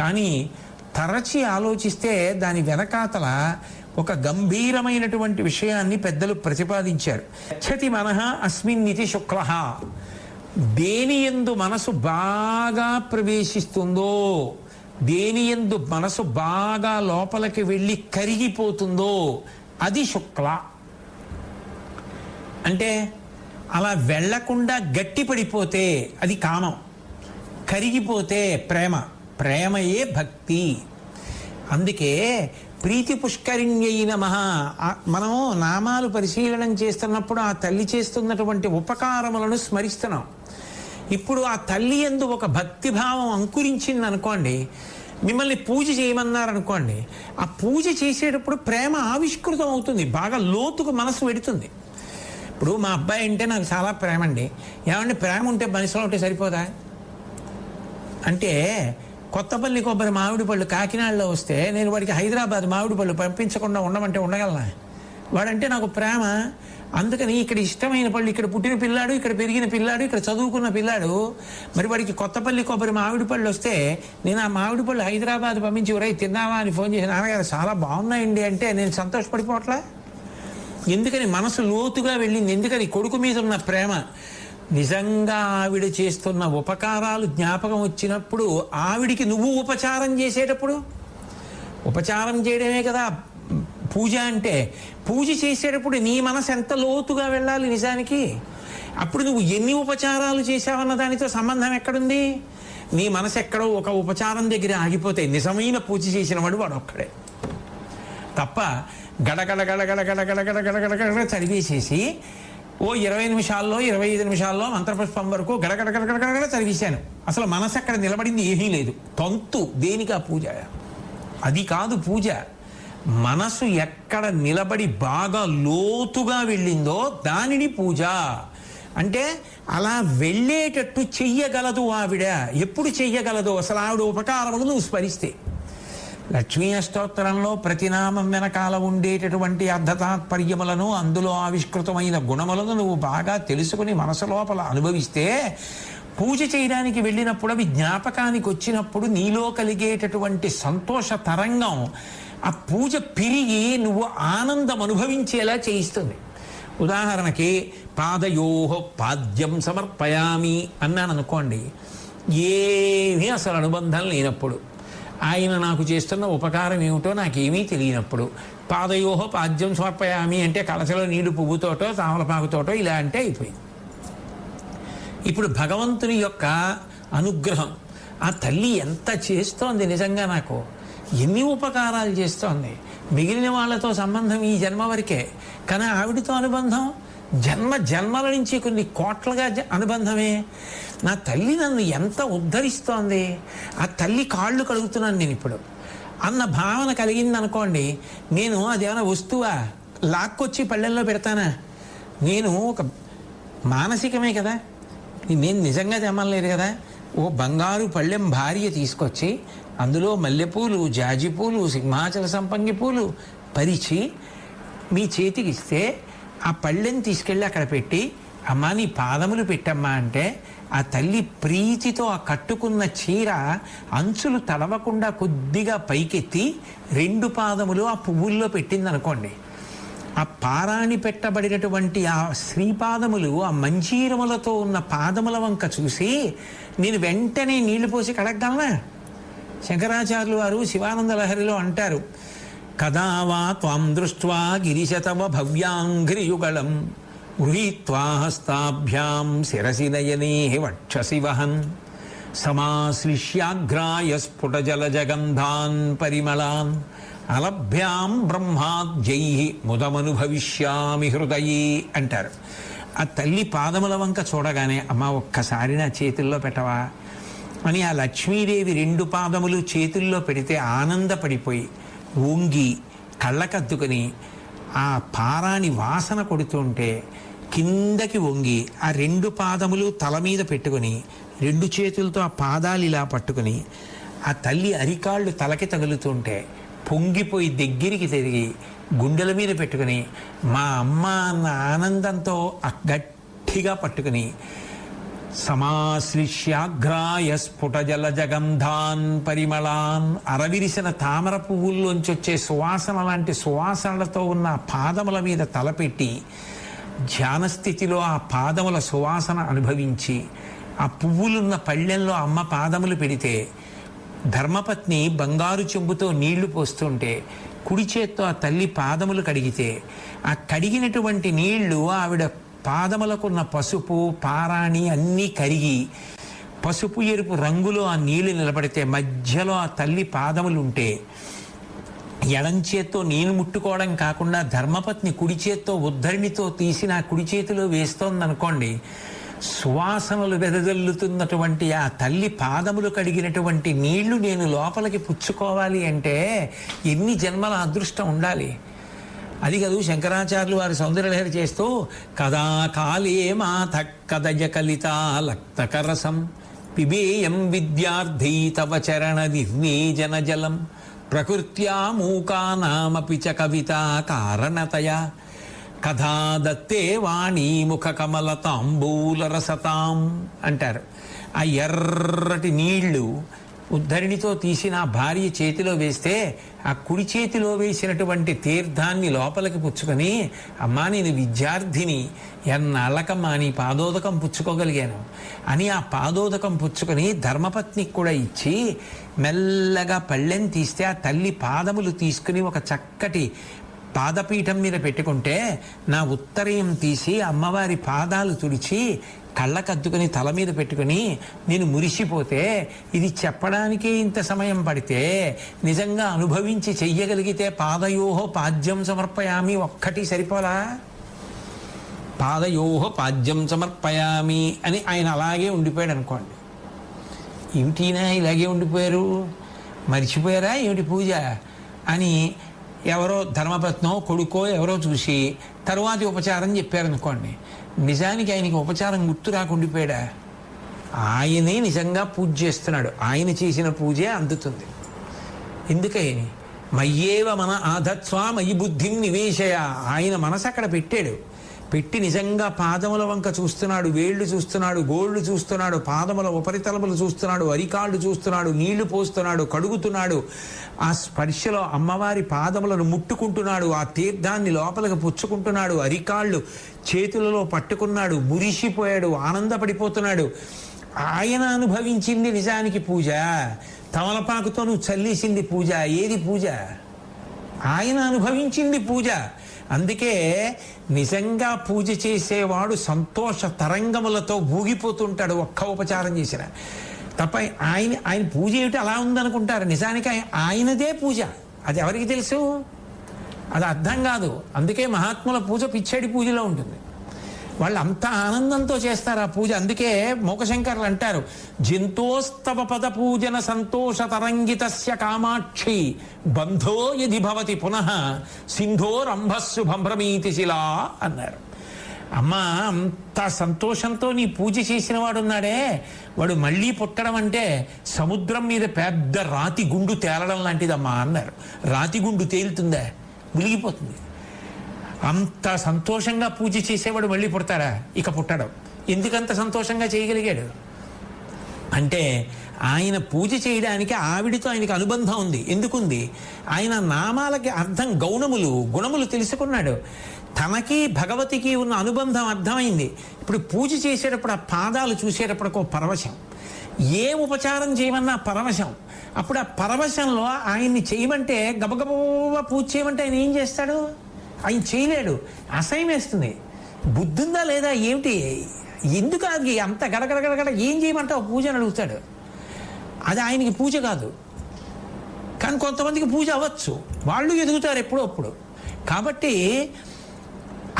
Speaker 1: కానీ తరచి ఆలోచిస్తే దాని వెనకాతల ఒక గంభీరమైనటువంటి విషయాన్ని పెద్దలు ప్రతిపాదించారు. గచ్చతి మనః అస్మిన్నితి శుక్లః. దేని యందు మనసు బాగా ప్రవేశిస్తుందో, దేని యందు మనసు బాగా లోపలికి వెళ్ళి కరిగిపోతుందో అది శుక్ల. అంటే అలా వెళ్లకుండా గట్టి పడిపోతే అది కామం, కరిగిపోతే ప్రేమ, ప్రేమయే భక్తి. అందుకే ప్రీతి పుష్కరిణ్యై నమః. మనం నామాలు పరిశీలనం చేస్తున్నప్పుడు ఆ తల్లి చేస్తున్నటువంటి ఉపకారములను స్మరిస్తున్నాం. ఇప్పుడు ఆ తల్లి యందు ఒక భక్తిభావం అంకురించింది అనుకోండి, మిమ్మల్ని పూజ చేయమన్నారనుకోండి, ఆ పూజ చేసేటప్పుడు ప్రేమ ఆవిష్కృతం అవుతుంది, బాగా లోతుకు మనసు వెడుతుంది. ఇప్పుడు మా అబ్బాయి అంటే నాకు చాలా ప్రేమ అండి. ఏమంటే ప్రేమ ఉంటే మనసులో ఉంటే సరిపోదా అంటే, కొత్తపల్లి కొబ్బరి మామిడి పళ్ళు కాకినాడలో వస్తే నేను వాడికి హైదరాబాద్ మామిడి పళ్ళు పంపించకుండా ఉండమంటే ఉండగలనా? వాడంటే నాకు ప్రేమ. అందుకని ఇక్కడ ఇష్టమైన పళ్ళు, ఇక్కడ పుట్టిన పిల్లాడు, ఇక్కడ పెరిగిన పిల్లాడు, ఇక్కడ చదువుకున్న పిల్లాడు, మరి వాడికి కొత్తపల్లి కొబ్బరి మామిడి పళ్ళు వస్తే నేను ఆ మామిడి పళ్ళు హైదరాబాద్ పంపించి ఒరేయ్ తిన్నావా అని ఫోన్ చేసి నాన్నగారు చాలా బాగున్నాయండి అంటే నేను సంతోషపడిపోవట్లా? ఎందుకని? మనసు లోతుగా వెళ్ళింది. ఎందుకని? కొడుకు మీద ఉన్న ప్రేమ. నిజంగా ఆవిడ చేస్తున్న ఉపకారాలు జ్ఞాపకం వచ్చినప్పుడు, ఆవిడికి నువ్వు ఉపచారం చేసేటప్పుడు, ఉపచారం చేయడమే కదా పూజ అంటే, పూజ చేసేటప్పుడు నీ మనసు ఎంత లోతుగా వెళ్ళాలి నిజానికి. అప్పుడు నువ్వు ఎన్ని ఉపచారాలు చేశావన్న దానితో సంబంధం ఎక్కడుంది? నీ మనసు ఎక్కడో ఒక ఉపచారం దగ్గర ఆగిపోతే నిజమైన పూజ చేసిన వాడు వాడు ఒక్కడే తప్ప గడగడ గడగడ గడగడ గడగడ గడగడ చదివేసేసి ఓ 20 నిమిషాల్లో 25 నిమిషాల్లో మంత్రపుష్పం వరకు గడగడ గడగడ గడగడ చదివేశాను. అసలు మనసు అక్కడ నిలబడింది ఏమీ లేదు. తంతు దేనికి ఆ పూజ? అది కాదు పూజ. మనసు ఎక్కడ నిలబడి బాగా లోతుగా వెళ్ళిందో దానిని పూజ అంటే. అలా వెళ్ళేటట్టు చెయ్యగలదు ఆవిడ. ఎప్పుడు చెయ్యగలదు? అసలు ఆవిడ ఉపకారములు నువ్వు స్మరిస్తే. లక్ష్మీ అష్టోత్తరంలో ప్రతినామం వెనకాల ఉండేటటువంటి అర్ధతాత్పర్యములను, అందులో ఆవిష్కృతమైన గుణములను నువ్వు బాగా తెలుసుకుని మనసు లోపల అనుభవిస్తే, పూజ చేయడానికి వెళ్ళినప్పుడు అవి జ్ఞాపకానికి వచ్చినప్పుడు నీలో కలిగేటటువంటి సంతోష తరంగం ఆ పూజ పెరిగి నువ్వు ఆనందం అనుభవించేలా చేయిస్తుంది. ఉదాహరణకి పాదయోహ పాద్యం సమర్పయామి అన్నాను అనుకోండి, ఏమీ అసలు అనుబంధం లేనప్పుడు, ఆయన నాకు చేస్తున్న ఉపకారం ఏమిటో నాకేమీ తెలియనప్పుడు పాదయోహ పాద్యం సమర్పయామి అంటే కలశలో నీళ్లు పువ్వుతోటో తామలపాకుతోటో ఇలా అంటే అయిపోయింది. ఇప్పుడు భగవంతుని యొక్క అనుగ్రహం, ఆ తల్లి ఎంత చేస్తోంది నిజంగా, నాకు ఎన్ని ఉపకారాలు చేస్తోంది. మిగిలిన వాళ్ళతో సంబంధం ఈ జన్మ వరకే, కానీ ఆవిడతో అనుబంధం జన్మ జన్మల నుంచి కొన్ని కోట్లుగా అనుబంధమే. నా తల్లి నన్ను ఎంత ఉద్ధరిస్తోంది, ఆ తల్లి కాళ్ళు కడుగుతున్నాను నేను ఇప్పుడు అన్న భావన కలిగింది అనుకోండి, నేను అదేమైనా వస్తువా లాక్కొచ్చి పళ్ళెల్లో పెడతానా? నేను ఒక మానసికమే కదా, నేను నిజంగా తెమ్మలేదు కదా. ఓ బంగారు పళ్ళెం భార్య తీసుకొచ్చి అందులో మల్లెపూలు, జాజిపూలు, సింహాచల సంపంగి పూలు పరిచి మీ చేతికి ఇస్తే ఆ పళ్ళెం తీసుకెళ్ళి అక్కడ పెట్టి, అమ్మా నీ పాదములు పెట్టమ్మా అంటే ఆ తల్లి ప్రీతితో ఆ కట్టుకున్న చీర అంచులు తడవకుండా కొద్దిగా పైకెత్తి 2 పాదములు ఆ పువ్వుల్లో పెట్టిందనుకోండి, ఆ పారాణి పెట్టబడినటువంటి ఆ శ్రీపాదములు ఆ మంజీరములతో ఉన్న పాదముల వంక చూసి నేను వెంటనే నీళ్లు పోసి కడగలనా? శంకరాచార్యులు వారు శివానంద లహరిలో అంటారు, కదా వా త్వాం దృష్ట్వా గిరిశతవ భవ్యాంఘ్రియుగళం గృహీత్వా హస్తాభ్యాం శిరసి నయనే వక్షసి వహన్ సమాశ్లిష్యాగ్రాయ స్ఫుట జలజగంధాన్ పరిమళాన్ అలభ్యాం బ్రహ్మాద్యై ముదమనుభవిష్యామి హృదయే అంటారు. ఆ తల్లి పాదముల వంక చూడగానే అమ్మ ఒక్కసారి నా చేతుల్లో పెట్టవా అని ఆ లక్ష్మీదేవి 2 పాదములు చేతుల్లో పెడితే ఆనందపడిపోయి వంగి కళ్ళకద్దుకొని ఆ పారాని వాసన కొడుతుంటే కిందకి వంగి ఆ 2 పాదములు తల మీద పెట్టుకొని 2 చేతులతో ఆ పాదాలు ఇలా పట్టుకుని ఆ తల్లి అరికాళ్ళు తలకి తగులుతుంటే పొంగిపోయి దగ్గరికి తిరిగి గుండెల మీద పెట్టుకుని మా అమ్మ అన్న ఆనందంతో గట్టిగా పట్టుకుని సమాశ్లిష్యాగ్రాయ స్ఫుట జల జగంధాన్ పరిమళాన్ అరవిరిసిన తామర పువ్వుల్లోంచి వచ్చే సువాసన లాంటి సువాసనలతో ఉన్న పాదముల మీద తలపెట్టి ధ్యానస్థితిలో ఆ పాదముల సువాసన అనుభవించి ఆ పువ్వులున్న పళ్ళెంలో అమ్మ పాదములు పెడితే ధర్మపత్ని బంగారు చెంబుతో నీళ్లు పోస్తుంటే కుడి చేత్తో ఆ తల్లి పాదములు కడిగితే ఆ కడిగినటువంటి నీళ్లు ఆవిడ పాదములకున్న పసుపు పారాణి అన్నీ కరిగి పసుపు ఎరుపు రంగులో ఆ నీళ్లు నిలబడితే మధ్యలో ఆ తల్లి పాదములు ఉంటే ఎడం చేత్తో నేను ముట్టుకోవడం కాకుండా ధర్మపత్ని కుడి చేత్తో ఉద్ధరిణితో తీసి నా కుడి చేతిలో వేస్తోందనుకోండి, సువాసనలు వెదజల్లుతున్నటువంటి ఆ తల్లి పాదములు కడిగినటువంటి నీళ్లు నేను లోపలికి పుచ్చుకోవాలి అంటే ఎన్ని జన్మల అదృష్టం ఉండాలి. అది కాదు శంకరాచార్యులు వారి సౌందర్యలహరి చేస్తూ కదా కాళే మాత కదయ కలిత లక్తకరసం పిబేయం విద్యార్థి తవ చరణ నిర్వేజన జలం ప్రకృత్యా మూకానామపి చ కవిత కారణతయా కథా దత్తే వాణి ముఖ కమల తాంబూలరసతాం అంటారు. ఆ ఎర్రటి నీళ్లు ఉద్ధరిణితో తీసిన భార్య చేతిలో వేస్తే ఆ కుడి చేతిలో వేసినటువంటి తీర్థాన్ని లోపలికి పుచ్చుకొని అమ్మా నేను విద్యార్థిని ఎన్నాళ్ళకమ్మా నీ పాదోదకం పుచ్చుకోగలిగాను అని ఆ పాదోదకం పుచ్చుకొని ధర్మపత్నికి కూడా ఇచ్చి మెల్లగా పళ్ళెం తీస్తే ఆ తల్లి పాదములు తీసుకుని ఒక చక్కటి పాదపీఠం మీద పెట్టుకుంటే నా ఉత్తరయం తీసి అమ్మవారి పాదాలు తుడిచి కళ్ళకద్దుకొని తల మీద పెట్టుకుని నేను మురిసిపోతే ఇది చెప్పడానికే ఇంత సమయం పడితే నిజంగా అనుభవించి చెయ్యగలిగితే పాదయోహో పాద్యం సమర్పయామి ఒక్కటి సరిపోలా? పాదయోహో పాద్యం సమర్పయామి అని ఆయన అలాగే ఉండిపోయాడు అనుకోండి. ఏమిటినా ఇలాగే ఉండిపోయారు, మర్చిపోయారా ఏమిటి పూజ అని ఎవరో ధర్మపత్నో కొడుకో ఎవరో చూసి తరువాతి ఉపచారం చెప్పారనుకోండి, నిజానికి ఆయనకి ఉపచారం గుర్తు రాకుండిపోయాడా? ఆయనే నిజంగా పూజ చేస్తున్నాడు, ఆయన చేసిన పూజే అందుతుంది. ఎందుకని మయ్యేవ మన ఆధత్స్వా మయి బుద్ధిం నివేశయ, ఆయన మనసు అక్కడ పెట్టాడు. పెట్టి నిజంగా పాదముల వంక చూస్తున్నాడు, వేళ్ళు చూస్తున్నాడు, గోళ్ళు చూస్తున్నాడు, పాదముల ఉపరితలములు చూస్తున్నాడు, అరికాళ్ళు చూస్తున్నాడు, నీళ్లు పోస్తున్నాడు, కడుగుతున్నాడు, ఆ స్పర్శలో అమ్మవారి పాదములను ముట్టుకుంటున్నాడు, ఆ తీర్థాన్ని లోపలికి పుచ్చుకుంటున్నాడు, అరికాళ్ళు చేతులలో పట్టుకున్నాడు, మురిసిపోయాడు, ఆనందపడిపోతున్నాడు. ఆయన అనుభవించింది నిజానికి పూజ, తమలపాకుతో నువ్వు చల్లేసింది పూజ. ఏది పూజ? ఆయన అనుభవించింది పూజ. అందుకే నిజంగా పూజ చేసేవాడు సంతోష తరంగములతో ఊగిపోతుంటాడు ఒక్క ఉపచారం చేసిన తప్ప. ఆయన పూజ ఏమిటి అలా ఉందనుకుంటారు, నిజానికి ఆయనదే పూజ. అది ఎవరికి తెలుసు? అది అర్థం కాదు. అందుకే మహాత్ముల పూజ పిచ్చేడి పూజలో ఉంటుంది. వాళ్ళు అంత ఆనందంతో చేస్తారు ఆ పూజ. అందుకే మూకశంకర్లు అంటారు, జంతోస్తవ పద పూజన సంతోష తరంగితస్య కామాక్షి బంధో యది భవతి పునః సింధోరంభస్సు భ్రమీతి శిలా అన్నారు. అమ్మ, అంత సంతోషంతో నీ పూజ చేసిన వాడున్నాడే, వాడు మళ్ళీ పుట్టడం అంటే సముద్రం మీద పెద్ద రాతి గుండు తేలడం లాంటిదమ్మా అన్నారు. రాతి గుండు తేలుతుందా? మునిగిపోతుంది. అంత సంతోషంగా పూజ చేసేవాడు మళ్ళీ పుడతాడా? ఇక పుట్టడం. ఎందుకంత సంతోషంగా చేయగలిగాడు అంటే ఆయన పూజ చేయడానికి ఆవిడితో ఆయనకి అనుబంధం ఉంది. ఎందుకుంది? ఆయన నామాలకి అర్థం గుణములు తెలుసుకున్నాడు. తనకి భగవతికి ఉన్న అనుబంధం అర్థమైంది. ఇప్పుడు పూజ చేసేటప్పుడు ఆ పాదాలు చూసేటప్పటికో పరవశం, ఏ ఉపచారం చేయమన్నా పరవశం. అప్పుడు ఆ పరవశంలో ఆయన్ని చేయమంటే, గబగబా పూజ చేయమంటే ఆయన ఏం చేస్తాడు? ఆయన చేయలేడు. అసహ్యం వేస్తుంది. బుద్ధుందా లేదా ఏమిటి? ఎందుకు అది అంత గడగడగడగడ ఏం చేయమంటావు పూజ అని అడుగుతాడు. అది ఆయనకి పూజ కాదు. కానీ కొంతమందికి పూజ అవ్వచ్చు, వాళ్ళు ఎదుగుతారు ఎప్పుడో అప్పుడు. కాబట్టి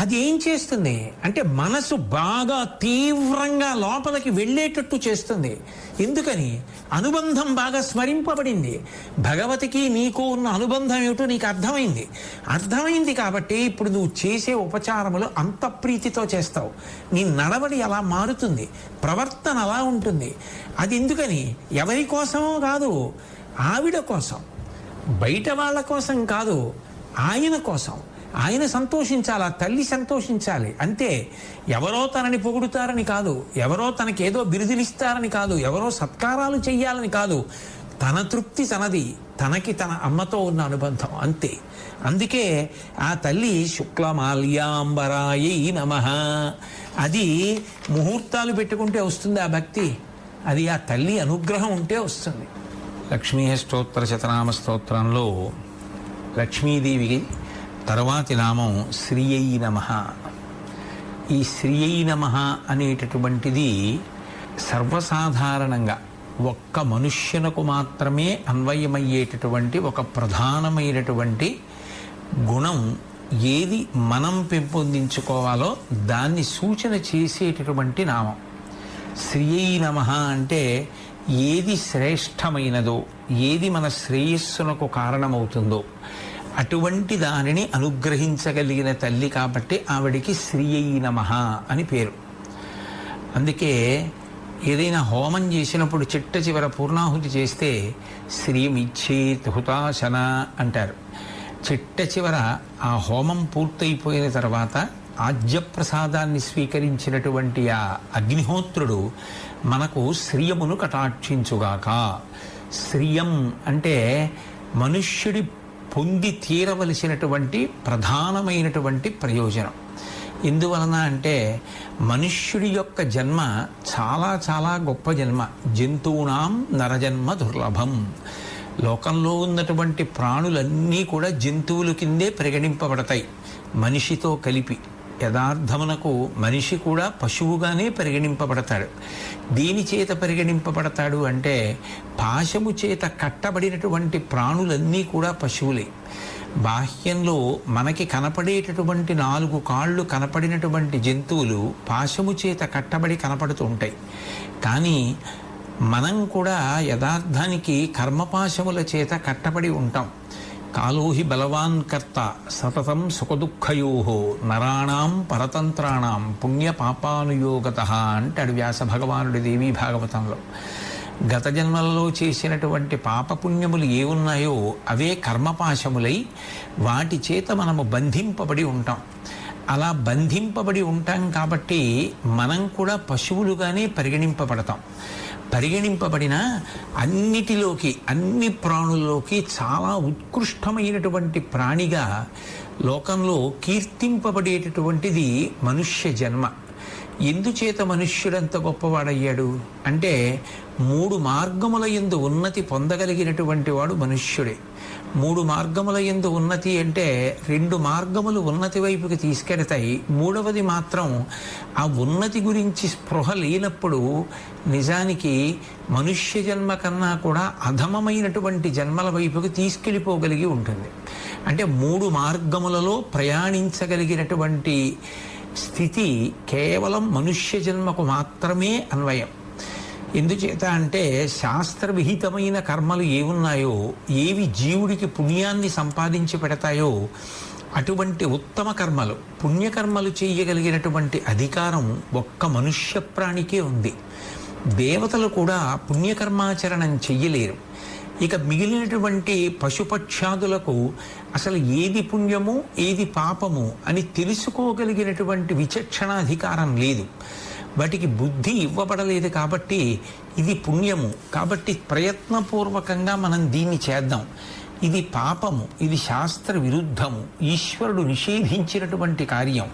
Speaker 1: అది ఏం చేస్తుంది అంటే మనసు బాగా తీవ్రంగా లోపలికి వెళ్ళేటట్టు చేస్తుంది. ఎందుకని? అనుబంధం బాగా స్మరింపబడింది. భగవతికి నీకు ఉన్న అనుబంధం ఏమిటో నీకు అర్థమైంది కాబట్టి ఇప్పుడు నువ్వు చేసే ఉపచారములు అంత ప్రీతితో చేస్తావు. నీ నడవడి అలా మారుతుంది, ప్రవర్తన అలా ఉంటుంది. అది ఎందుకని? ఎవరి కోసమో కాదు, ఆవిడ కోసం, బయట వాళ్ళ కోసం కాదు, ఆయన కోసం. ఆయన సంతోషించాలి, ఆ తల్లి సంతోషించాలి అంతే. ఎవరో తనని పొగుడుతారని కాదు, ఎవరో తనకేదో బిరుదులిస్తారని కాదు, ఎవరో సత్కారాలు చెయ్యాలని కాదు. తన తృప్తి తనది, తనకి తన అమ్మతో ఉన్న అనుబంధం అంతే. అందుకే ఆ తల్లి శుక్లమాల్యాంబరాయై నమః, అది ముహూర్తాలు పెట్టుకుంటే వస్తుంది ఆ భక్తి. అది ఆ తల్లి అనుగ్రహం ఉంటే వస్తుంది. లక్ష్మీ స్తోత్ర శతనామ స్తోత్రంలో లక్ష్మీదేవికి తర్వాతి నామం శ్రీయై నమః. ఈ శ్రీయై నమః అనేటటువంటిది సర్వసాధారణంగా ఒక్క మనుష్యునకు మాత్రమే అన్వయమయ్యేటటువంటి ఒక ప్రధానమైనటువంటి గుణం. ఏది మనం పెంపొందించుకోవాలో దాన్ని సూచన చేసేటటువంటి నామం. శ్రీయై నమః అంటే ఏది శ్రేష్టమైనదో, ఏది మన శ్రేయస్సునకు కారణమవుతుందో అటువంటి దానిని అనుగ్రహించగలిగిన తల్లి కాబట్టి ఆవిడికి శ్రీయై నమః అని పేరు. అందుకే ఏదైనా హోమం చేసినప్పుడు చిట్ట చివర పూర్ణాహుతి చేస్తే శ్రీమిచ్చేత్ హుతాశన అంటారు. చిట్ట చివర ఆ హోమం పూర్తయిపోయిన తర్వాత ఆజ్యప్రసాదాన్ని స్వీకరించినటువంటి ఆ అగ్నిహోత్రుడు మనకు శ్రియమును కటాక్షించుగాక. శ్రియం అంటే మనుష్యుడి పొంది తీరవలసినటువంటి ప్రధానమైనటువంటి ప్రయోజనం. ఎందువలన అంటే మనుష్యుడి యొక్క జన్మ చాలా చాలా గొప్ప జన్మ. జంతువునాం నరజన్మ దుర్లభం. లోకంలో ఉన్నటువంటి ప్రాణులన్నీ కూడా జంతువుల కిందే పరిగణింపబడతాయి మనిషితో కలిపి. యథార్థమునకు మనిషి కూడా పశువుగానే పరిగణింపబడతాడు. దేని చేత పరిగణింపబడతాడు అంటే పాశము చేత కట్టబడినటువంటి ప్రాణులన్నీ కూడా పశువులే. బాహ్యంలో మనకి కనపడేటటువంటి 4 కాళ్ళు కనపడినటువంటి జంతువులు పాశము చేత కట్టబడి కనపడుతూ ఉంటాయి. కానీ మనం కూడా యథార్థానికి కర్మపాశముల చేత కట్టబడి ఉంటాం. కాలోహి బలవాన్ కర్త సతతం సుఖదుఃఖయోహో నరాణాం పరతంత్రాణం పుణ్య పాపానుయోగతః అంటాడు వ్యాస భగవానుడి దేవీ భాగవతంలో. గత జన్మలలో చేసినటువంటి పాపపుణ్యములు ఏ ఉన్నాయో అవే కర్మపాశములై వాటి చేత మనము బంధింపబడి ఉంటాం. అలా బంధింపబడి ఉంటాం కాబట్టి మనం కూడా పశువులుగానే పరిగణింపబడతాం. పరిగణింపబడిన అన్నిటిలోకి, అన్ని ప్రాణుల్లోకి చాలా ఉత్కృష్టమైనటువంటి ప్రాణిగా లోకంలో కీర్తింపబడేటటువంటిది మనుష్య జన్మ. ఎందుచేత మనుష్యుడంత గొప్పవాడయ్యాడు అంటే 3 మార్గముల యందు ఉన్నతి పొందగలిగినటువంటి వాడు మనుష్యుడే. 3 మార్గముల యందు ఉన్నతి అంటే 2 మార్గములు ఉన్నతి వైపుకి తీసుకెడతాయి, 3వది మాత్రం ఆ ఉన్నతి గురించి స్పృహ లేనప్పుడు నిజానికి మనుష్య జన్మ కన్నా కూడా అధమమైనటువంటి జన్మల వైపుకి తీసుకెళ్ళిపోగలిగి ఉంటుంది. అంటే 3 మార్గములలో ప్రయాణించగలిగినటువంటి స్థితి కేవలం మనుష్య జన్మకు మాత్రమే అన్వయం. ఎందుచేత అంటే శాస్త్రవిహితమైన కర్మలు ఏమున్నాయో, ఏవి జీవుడికి పుణ్యాన్ని సంపాదించి పెడతాయో అటువంటి ఉత్తమ కర్మలు, పుణ్యకర్మలు చేయగలిగినటువంటి అధికారం ఒక్క మనుష్య ప్రాణికే ఉంది. దేవతలు కూడా పుణ్యకర్మాచరణం చెయ్యలేరు. ఇక మిగిలినటువంటి పశుపక్షాదులకు అసలు ఏది పుణ్యము ఏది పాపము అని తెలుసుకోగలిగినటువంటి విచక్షణాధికారం లేదు. వాటికి బుద్ధి ఇవ్వబడలేదు. కాబట్టి ఇది పుణ్యము, కాబట్టి ప్రయత్నపూర్వకంగా మనం దీన్ని చేద్దాం, ఇది పాపము, ఇది శాస్త్ర విరుద్ధము, ఈశ్వరుడు నిషేధించినటువంటి కార్యం,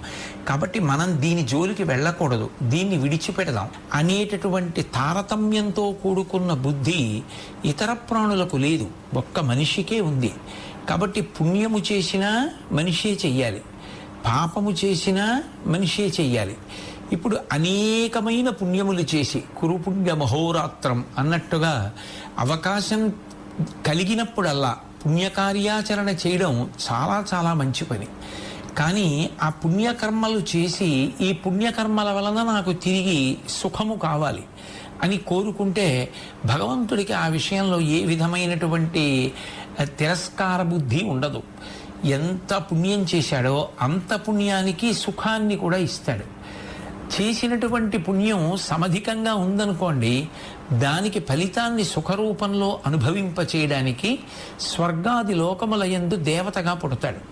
Speaker 1: కాబట్టి మనం దీని జోలికి వెళ్ళకూడదు, దీన్ని విడిచిపెడదాం అనేటటువంటి తారతమ్యంతో కూడుకున్న బుద్ధి ఇతర ప్రాణులకు లేదు, ఒక్క మనిషికే ఉంది. కాబట్టి పుణ్యము చేసినా మనిషే చెయ్యాలి, పాపము చేసినా మనిషే చెయ్యాలి. ఇప్పుడు అనేకమైన పుణ్యములు చేసి కురుపుణ్య మహోరాత్రం అన్నట్టుగా అవకాశం కలిగినప్పుడల్లా పుణ్యకార్యాచరణ చేయడం చాలా చాలా మంచి పని. కానీ ఆ పుణ్యకర్మలు చేసి ఈ పుణ్యకర్మల వలన నాకు తిరిగి సుఖము కావాలి అని కోరుకుంటే భగవంతుడికి ఆ విషయంలో ఏ విధమైనటువంటి తిరస్కార బుద్ధి ఉండదు. ఎంత పుణ్యం చేశాడో అంత పుణ్యానికి సుఖాన్ని కూడా ఇస్తాడు. చేసినటువంటి పుణ్యం సమధికంగా ఉందనుకోండి, దానికి ఫలితాన్ని సుఖరూపంలో అనుభవింపచేయడానికి స్వర్గాది లోకములయందు దేవతగా పుడతాడు.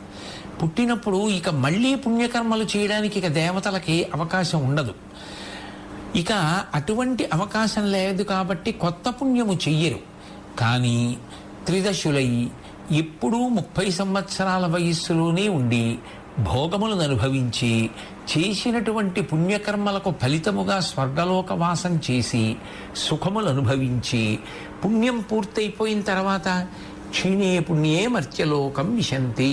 Speaker 1: పుట్టినప్పుడు ఇక మళ్ళీ పుణ్యకర్మలు చేయడానికి ఇక దేవతలకి అవకాశం ఉండదు. ఇక అటువంటి అవకాశం లేదు కాబట్టి కొత్త పుణ్యము చెయ్యరు. కానీ త్రిదశులై ఎప్పుడూ 30 సంవత్సరాల వయస్సులోనే ఉండి భోగములను అనుభవించి చేసినటువంటి పుణ్యకర్మలకు ఫలితముగా స్వర్గలోక వాసం చేసి సుఖములు అనుభవించి పుణ్యం పూర్తయిపోయిన తర్వాత క్షీణే పుణ్యే మర్త్యలోకం విశంతి.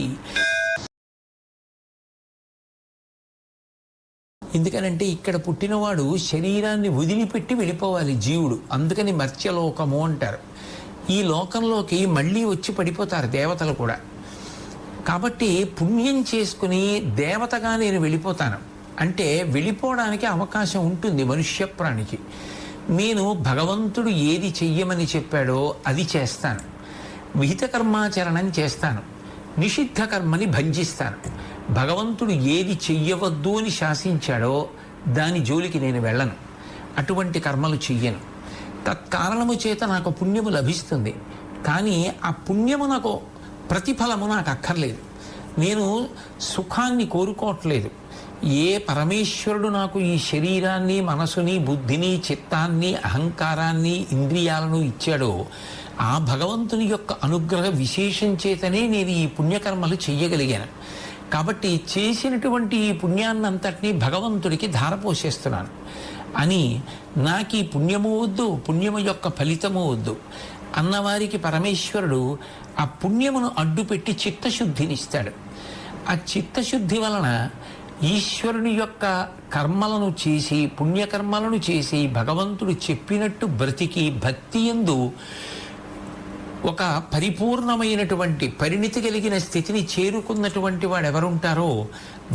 Speaker 1: ఎందుకనంటే ఇక్కడ పుట్టినవాడు శరీరాన్ని వదిలిపెట్టి వెళ్ళిపోవాలి జీవుడు, అందుకని మర్త్యలోకము అంటారు. ఈ లోకంలోకి మళ్ళీ వచ్చి పడిపోతారు దేవతలు కూడా. కాబట్టి పుణ్యం చేసుకుని దేవతగా నేను వెళ్ళిపోతాను అంటే వెళ్ళిపోవడానికి అవకాశం ఉంటుంది మనుష్య ప్రాణికి. నేను భగవంతుడు ఏది చెయ్యమని చెప్పాడో అది చేస్తాను, విహిత కర్మాచరణం చేస్తాను, నిషిద్ధ కర్మని భంజిస్తాను. భగవంతుడు ఏది చెయ్యవద్దు అని శాసించాడో దాని జోలికి నేను వెళ్ళను, అటువంటి కర్మలు చెయ్యను. తత్కారణము చేత నాకు పుణ్యము లభిస్తుంది. కానీ ఆ పుణ్యము నాకు ప్రతిఫలము నాకు అక్కర్లేదు, నేను సుఖాన్ని కోరుకోవట్లేదు. ఏ పరమేశ్వరుడు నాకు ఈ శరీరాన్ని మనసుని బుద్ధిని చిత్తాన్ని అహంకారాన్ని ఇంద్రియాలను ఇచ్చాడో ఆ భగవంతుని యొక్క అనుగ్రహ విశేషం చేతనే నేను ఈ పుణ్యకర్మలు చెయ్యగలిగాను. కాబట్టి చేసినటువంటి ఈ పుణ్యాన్నంతటినీ భగవంతుడికి ధారపోసేస్తున్నాను అని నాకు ఈ పుణ్యము వద్దు, పుణ్యము యొక్క ఫలితము వద్దు అన్నవారికి పరమేశ్వరుడు ఆ పుణ్యమును అడ్డుపెట్టి చిత్తశుద్ధినిస్తాడు. ఆ చిత్తశుద్ధి వలన ఈశ్వరుని యొక్క కర్మలను చేసి పుణ్యకర్మలను చేసి భగవంతుడు చెప్పినట్టు బ్రతికి భక్తి యందు ఒక పరిపూర్ణమైనటువంటి పరిణితి కలిగిన స్థితిని చేరుకున్నటువంటి వాడు ఎవరుంటారో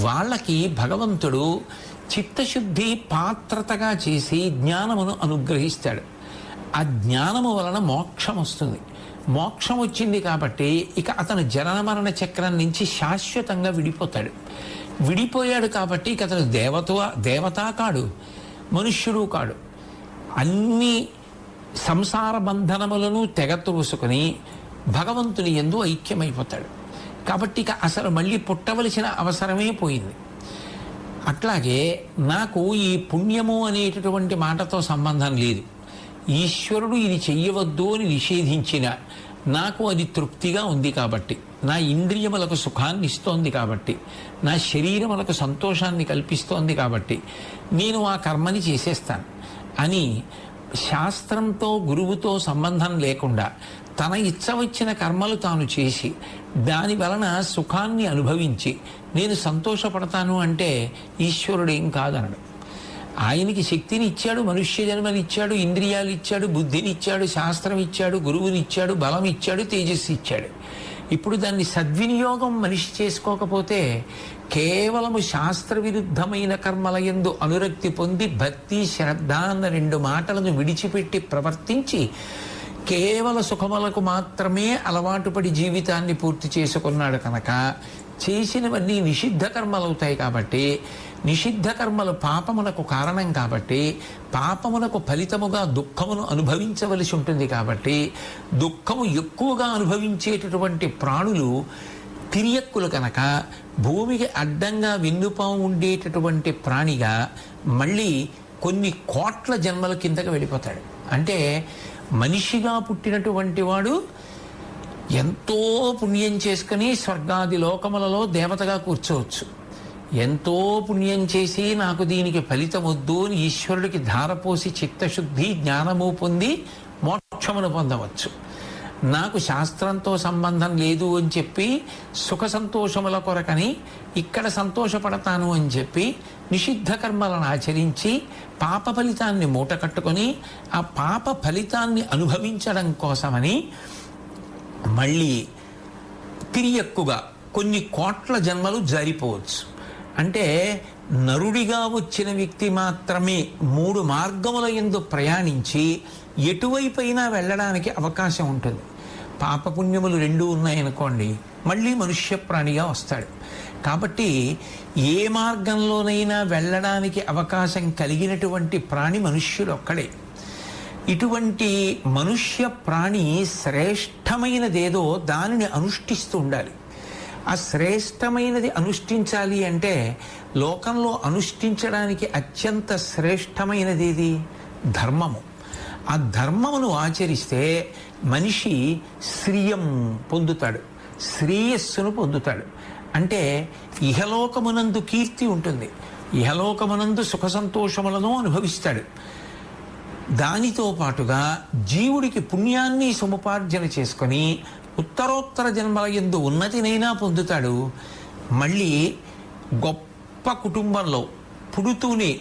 Speaker 1: వాళ్ళకి భగవంతుడు చిత్తశుద్ధి పాత్రతగా చేసి జ్ఞానమును అనుగ్రహిస్తాడు. ఆ జ్ఞానము వలన మోక్షం వస్తుంది. మోక్షం వచ్చింది కాబట్టి ఇక అతను జనన మరణ చక్రం నుంచి శాశ్వతంగా విడిపోతాడు. విడిపోయాడు కాబట్టి ఇక అతను దేవతా కాడు, మనుష్యుడు కాడు. అన్ని సంసార బంధనములను తెగతోసుకుని భగవంతుని యందు ఐక్యమైపోతాడు. కాబట్టి ఇక అసలు మళ్ళీ పుట్టవలసిన అవసరమే పోయింది. అట్లాగే నాకు ఈ పుణ్యము అనేటటువంటి మాటతో సంబంధం లేదు. ఈశ్వరుడు ఇది చెయ్యవద్దు అని నిషేధించిన నాకు అది తృప్తిగా ఉంది కాబట్టి, నా ఇంద్రియములకు సుఖాన్ని ఇస్తోంది కాబట్టి, నా శరీరములకు సంతోషాన్ని కల్పిస్తోంది కాబట్టి నేను ఆ కర్మని చేసేస్తాను అని శాస్త్రంతో గురువుతో సంబంధం లేకుండా తన ఇచ్చ వచ్చిన కర్మలు తాను చేసి దాని వలన సుఖాన్ని అనుభవించి నేను సంతోషపడతాను అంటే ఈశ్వరుడు ఏం కాదనడు. ఆయనకి శక్తిని ఇచ్చాడు, మనుష్య జన్మని ఇచ్చాడు, ఇంద్రియాలు ఇచ్చాడు, బుద్ధిని ఇచ్చాడు, శాస్త్రం ఇచ్చాడు, గురువుని ఇచ్చాడు, బలం ఇచ్చాడు, తేజస్సు ఇచ్చాడు. ఇప్పుడు దాన్ని సద్వినియోగం మనిషి చేసుకోకపోతే కేవలము శాస్త్ర విరుద్ధమైన కర్మల యందు అనురక్తి పొంది భక్తి శ్రద్ధ అన్న 2 మాటలను విడిచిపెట్టి ప్రవర్తించి కేవల సుఖములకు మాత్రమే అలవాటు పడి జీవితాన్ని పూర్తి చేసుకున్నాడు కనుక చేసినవన్నీ నిషిద్ధ కర్మలు అవుతాయి. కాబట్టి నిషిద్ధ కర్మలు పాపమునకు కారణం కాబట్టి పాపమునకు ఫలితముగా దుఃఖమును అనుభవించవలసి ఉంటుంది. కాబట్టి దుఃఖము ఎక్కువగా అనుభవించేటటువంటి ప్రాణులు తిరియక్కులు కనుక భూమికి అడ్డంగా వెన్నుపాము ఉండేటటువంటి ప్రాణిగా మళ్ళీ కొన్ని కోట్ల జన్మల కిందకి వెళ్ళిపోతాడు. అంటే మనిషిగా పుట్టినటువంటి వాడు ఎంతో పుణ్యం చేసుకుని స్వర్గాది లోకములలో దేవతగా కూర్చోవచ్చు. ఎంతో పుణ్యం చేసి నాకు దీనికి ఫలితం వద్దు అని ఈశ్వరుడికి ధారపోసి చిత్తశుద్ధి జ్ఞానము పొంది మోక్షమును పొందవచ్చు. నాకు శాస్త్రంతో సంబంధం లేదు అని చెప్పి సుఖ సంతోషముల కొరకని ఇక్కడ సంతోషపడతాను అని చెప్పి నిషిద్ధ కర్మలను ఆచరించి పాప ఫలితాన్ని మూట కట్టుకొని ఆ పాప ఫలితాన్ని అనుభవించడం కోసమని మళ్ళీ తిరియక్కుగా కొన్ని కోట్ల జన్మలు జారిపోవచ్చు. అంటే నరుడిగా వచ్చిన వ్యక్తి మాత్రమే 3 మార్గముల యందు ప్రయాణించి ఎటువైపైనా వెళ్ళడానికి అవకాశం ఉంటుంది. పాపపుణ్యములు 2 ఉన్నాయనుకోండి, మళ్ళీ మనుష్య ప్రాణిగా వస్తాడు. కాబట్టి ఏ మార్గంలోనైనా వెళ్ళడానికి అవకాశం కలిగినటువంటి ప్రాణి మనుష్యుడు ఒక్కడే. ఇటువంటి మనుష్య ప్రాణి శ్రేష్టమైనదేదో దానిని అనుష్ఠిస్తూ ఉండాలి. ఆ శ్రేష్టమైనది అనుష్ఠించాలి అంటే లోకంలో అనుష్ఠించడానికి అత్యంత శ్రేష్టమైనది ఏది? ధర్మము. ఆ ధర్మమును ఆచరిస్తే మనిషి శ్రియం పొందుతాడు, శ్రేయస్సును పొందుతాడు. అంటే ఇహలోకమునందు కీర్తి ఉంటుంది, ఇహలోకమునందు సుఖ సంతోషములను అనుభవిస్తాడు. దానితో పాటుగా జీవుడికి పుణ్యాన్ని సముపార్జన చేసుకొని ఉత్తరోత్తర జన్మల యందు ఉన్నతినైనా పొందుతాడు. మళ్ళీ గొప్ప కుటుంబంలో పుడుతూనే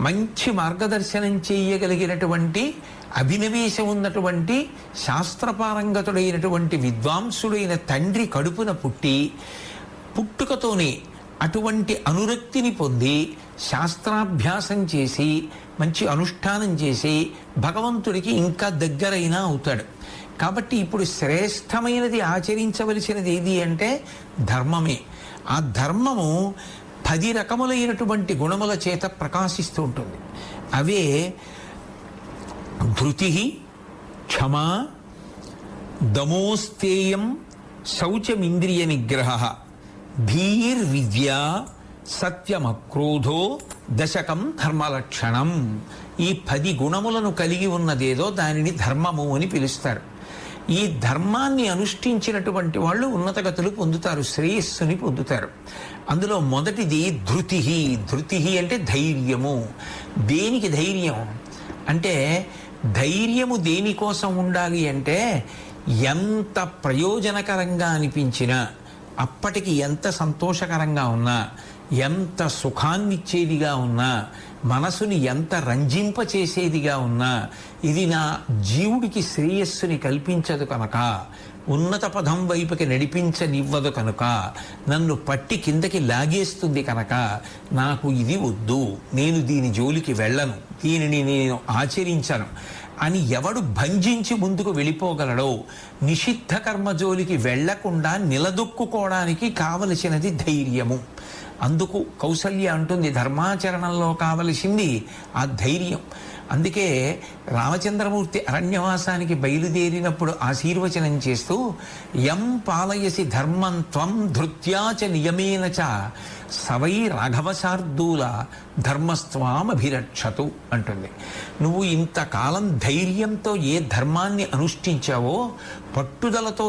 Speaker 1: మంచి మార్గదర్శనం చేయగలిగినటువంటి అభినవేశం ఉన్నటువంటి శాస్త్రపారంగతుడైనటువంటి విద్వాంసుడైన తండ్రి కడుపున పుట్టి పుట్టుకతోనే అటువంటి అనురక్తిని పొంది శాస్త్రాభ్యాసం చేసి మంచి అనుష్ఠానం చేసి భగవంతుడికి ఇంకా దగ్గరైనా అవుతాడు. కాబట్టి ఇప్పుడు శ్రేష్టమైనది ఆచరించవలసినది ఏది అంటే ధర్మమే. ఆ ధర్మము 10 రకములైనటువంటి గుణముల చేత ప్రకాశిస్తూ ఉంటుంది. అవే ధృతి, క్షమా, దమోస్తేయం, శౌచమింద్రియ నిగ్రహ, ధీర్విద్యా, సత్యమక్రోధో, దశకం ధర్మలక్షణం. ఈ 10 గుణములను కలిగి ఉన్నదేదో దానిని ధర్మము అని పిలుస్తారు. ఈ ధర్మాన్ని అనుష్ఠించినటువంటి వాళ్ళు ఉన్నతగతులు పొందుతారు, శ్రేయస్సుని పొందుతారు. అందులో మొదటిది ధృతి. ధృతి అంటే ధైర్యము. దేనికి ధైర్యం అంటే, ధైర్యము దేనికోసం ఉండాలి అంటే ఎంత ప్రయోజనకరంగా అనిపించినా, అప్పటికి ఎంత సంతోషకరంగా ఉన్నా, ఎంత సుఖాన్నిచ్చేదిగా ఉన్నా, మనసుని ఎంత రంజింపచేసేదిగా ఉన్నా, ఇది నా జీవుడికి శ్రేయస్సుని కల్పించదు కనుక, ఉన్నత పదం వైపుకి నడిపించనివ్వదు కనుక, నన్ను పట్టి కిందకి లాగేస్తుంది కనుక నాకు ఇది వద్దు, నేను దీని జోలికి వెళ్ళను, దీనిని నేను ఆచరించను అని ఎవడు భంజించి ముందుకు వెళ్ళిపోగలడో, నిషిద్ధ కర్మ జోలికి వెళ్లకుండా నిలదొక్కుకోవడానికి కావలసినది ధైర్యము. అందుకు కౌసల్య అంటుంది ధర్మాచరణంలో కావలసింది ఆ ధైర్యం. అందుకే రామచంద్రమూర్తి అరణ్యవాసానికి బయలుదేరినప్పుడు ఆశీర్వచనం చేస్తూ యం పాలయసి ధర్మం త్వం ధృత్యాచ నియమేన చ సవై రాఘవశార్దూల ధర్మస్త్వామభిరక్షతు అంటుంది. నువ్వు ఇంతకాలం ధైర్యంతో ఏ ధర్మాన్ని అనుష్ఠించావో, పట్టుదలతో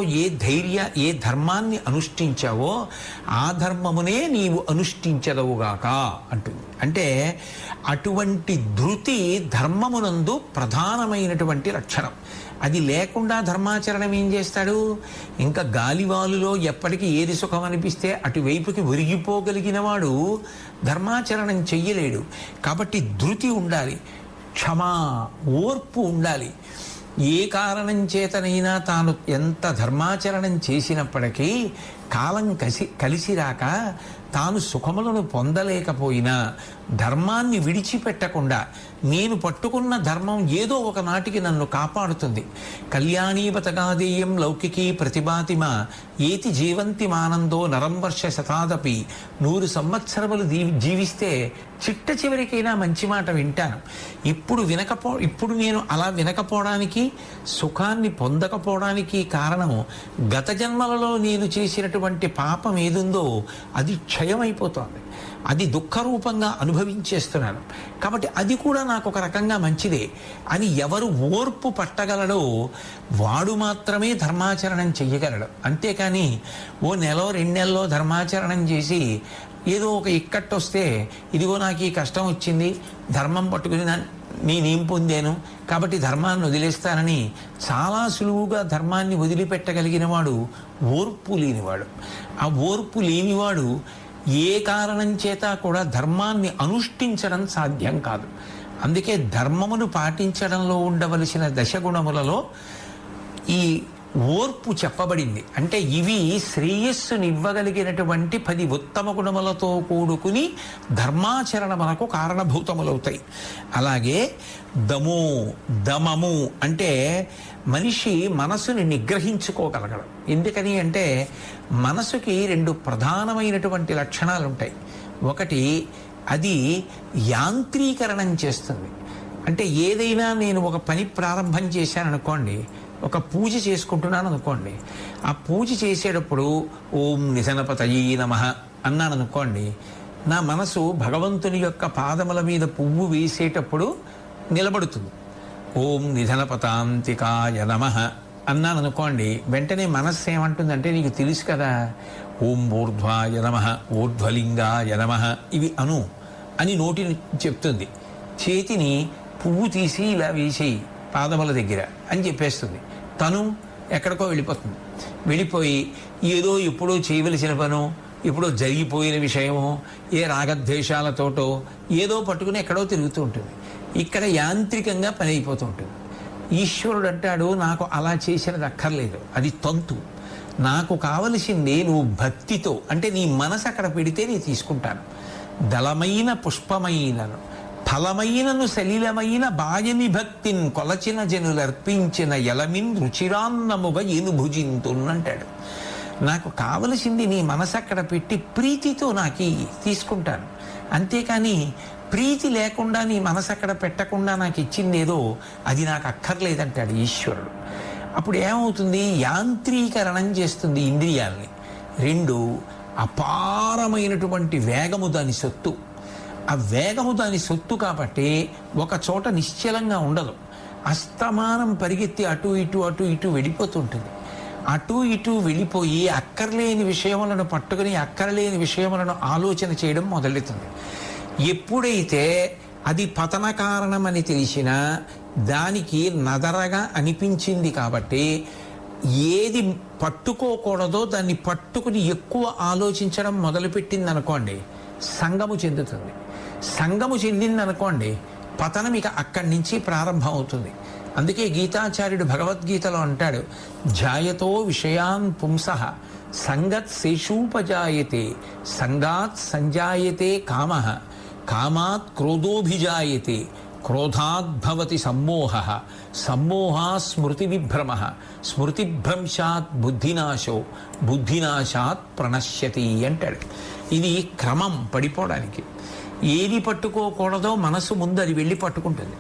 Speaker 1: ఏ ధర్మాన్ని అనుష్ఠించావో ఆ ధర్మమునే నీవు అనుష్ఠించదవుగాక అంటుంది. అంటే అటువంటి ధృతి ధర్మమునందు ప్రధానమైనటువంటి లక్షణం. అది లేకుండా ధర్మాచరణం ఏం చేస్తాడు? ఇంకా గాలివాలులో ఎప్పటికీ ఏది సుఖం అనిపిస్తే అటువైపుకి ఒరిగిపోగలిగిన వాడు ధర్మాచరణం చెయ్యలేడు. కాబట్టి ధృతి ఉండాలి, క్షమా, ఓర్పు ఉండాలి. ఏ కారణం చేతనైనా తాను ఎంత ధర్మాచరణం చేసినప్పటికీ కాలం కలిసి రాక తాను సుఖములను పొందలేకపోయినా ధర్మాన్ని విడిచిపెట్టకుండా నేను పట్టుకున్న ధర్మం ఏదో ఒక నాటికి నన్ను కాపాడుతుంది. కళ్యాణీపతగాదేయం లౌకికీ ప్రతిభాతిమ ఏతి జీవంతి మానందో నరం వర్ష శతాదపి. 100 సంవత్సరములు జీవిస్తే చిట్ట చివరికైనా మంచి మాట వింటాను. ఇప్పుడు నేను అలా వినకపోవడానికి, సుఖాన్ని పొందకపోవడానికి కారణము గత జన్మలలో నేను చేసినటువంటి పాపం ఏదుందో అది క్షయమైపోతోంది, అది దుఃఖరూపంగా అనుభవించేస్తున్నాను. కాబట్టి అది కూడా నాకు ఒక రకంగా మంచిదే అని ఎవరు ఓర్పు పట్టగలడో వాడు మాత్రమే ధర్మాచరణం చెయ్యగలడు. అంతేకాని ఓ నెలలో 2 నెలల్లో ధర్మాచరణం చేసి ఏదో ఒక ఇక్కట్టు వస్తే ఇదిగో నాకు ఈ కష్టం వచ్చింది, ధర్మం పట్టుకుని నేనేం పొందాను కాబట్టి ధర్మాన్ని వదిలేస్తానని చాలా సులువుగా ధర్మాన్ని వదిలిపెట్టగలిగిన వాడు ఓర్పు లేనివాడు. ఆ ఓర్పు లేనివాడు ఏ కారణం చేత కూడా ధర్మాన్ని అనుష్ఠించడం సాధ్యం కాదు. అందుకే ధర్మమును పాటించడంలో ఉండవలసిన దశగుణములలో ఈ ఓర్పు చెప్పబడింది. అంటే ఇవి శ్రేయస్సునివ్వగలిగినటువంటి 10 ఉత్తమ గుణములతో కూడుకుని ధర్మాచరణ మనకు కారణభూతములవుతాయి. అలాగే దమము అంటే మనిషి మనసుని నిగ్రహించుకోగలగడం. ఎందుకని అంటే మనసుకి 2 ప్రధానమైనటువంటి లక్షణాలు ఉంటాయి. ఒకటి, అది యాంత్రీకరణం చేస్తుంది. అంటే ఏదైనా నేను ఒక పని ప్రారంభం చేశాననుకోండి, ఒక పూజ చేసుకుంటున్నాను అనుకోండి, ఆ పూజ చేసేటప్పుడు ఓం నిధనపతయీ నమః అన్నాను అనుకోండి, నా మనసు భగవంతుని యొక్క పాదముల మీద పువ్వు వేసేటప్పుడు నిలబడుతుంది. ఓం నిధనపతాంతికాయ నమః అన్నాను అనుకోండి, వెంటనే మనస్సు ఏమంటుందంటే నీకు తెలుసు కదా, ఓం ఊర్ధ్వాయ నమః, ఊర్ధ్వలింగాయ నమః ఇవి అని నోటిని చెప్తుంది. చేతిని పువ్వు తీసి ఇలా వేసేయి పాదముల దగ్గర అని చెప్పేస్తుంది. తను ఎక్కడికో వెళ్ళిపోతుంది. వెళ్ళిపోయి ఏదో ఎప్పుడో చేయవలసిన పనో, ఎప్పుడో జరిగిపోయిన విషయమో, ఏ రాగద్వేషాలతోటో ఏదో పట్టుకుని ఎక్కడో తిరుగుతూ ఉంటుంది. ఇక్కడ యాంత్రికంగా పని అయిపోతూ ఉంటుంది. ఈశ్వరుడు అంటాడు, నాకు అలా చేసినది అక్కర్లేదు, అది తంతు. నాకు కావలసింది నువ్వు భక్తితో, అంటే నీ మనసు అక్కడ పెడితే నేను తీసుకుంటాను. దళమైన పుష్పమైనను ఫలమైనను సలిలమైన బాయని భక్తిని కొలచిన జనులర్పించిన ఎలమిన్ రుచిరాన్నముగా ఏను భుజింతున్నంటాడు. నాకు కావలసింది నీ మనసు అక్కడ పెట్టి ప్రీతితో నాకు తీసుకుంటాను. అంతేకాని ప్రీతి లేకుండా నీ మనసు అక్కడ పెట్టకుండా నాకు ఇచ్చిందేదో అది నాకు అక్కర్లేదంటాడు ఈశ్వరుడు. అప్పుడు ఏమవుతుంది? యాంత్రీకరణం చేస్తుంది ఇంద్రియాల్ని. 2, అపారమైనటువంటి వేగము దాని సొత్తు. ఆ వేగము దాని సొత్తు కాబట్టి ఒక చోట నిశ్చలంగా ఉండదు. అస్తమానం పరిగెత్తి అటు ఇటు వెళ్ళిపోతుంటుంది. అటు ఇటు వెళ్ళిపోయి అక్కర్లేని విషయములను పట్టుకుని అక్కర్లేని విషయములను ఆలోచన చేయడం మొదలెడుతుంది. ఎప్పుడైతే అది పతన కారణమని తెలిసినా దానికి నదరగా అనిపించింది కాబట్టి ఏది పట్టుకోకూడదో దాన్ని పట్టుకుని ఎక్కువ ఆలోచించడం మొదలుపెట్టింది అనుకోండి, సంగము చెందుతుంది. సంగము చెందిందనుకోండి, పతనం ఇక అక్కడి నుంచి ప్రారంభం అవుతుంది. అందుకే గీతాచార్యుడు భగవద్గీతలో అంటాడు, జాయతో విషయాన్ పుంసః సంగత్ శేషూపజాయతే సంగాత్ సంజాయతే కామః కామాత్ క్రోధోభిజాయతే క్రోధాద్భవతి సమ్మోహః సమ్మోహాత్ స్మృతి విభ్రమః స్మృతిభ్రంశాత్ బుద్ధినాశో బుద్ధినాశాత్ ప్రణశ్యతి అంటాడు. ఇది క్రమం పడిపోవడానికి. ఏది పట్టుకోకూడదో మనసు ముందు అది వెళ్ళి పట్టుకుంటుంది.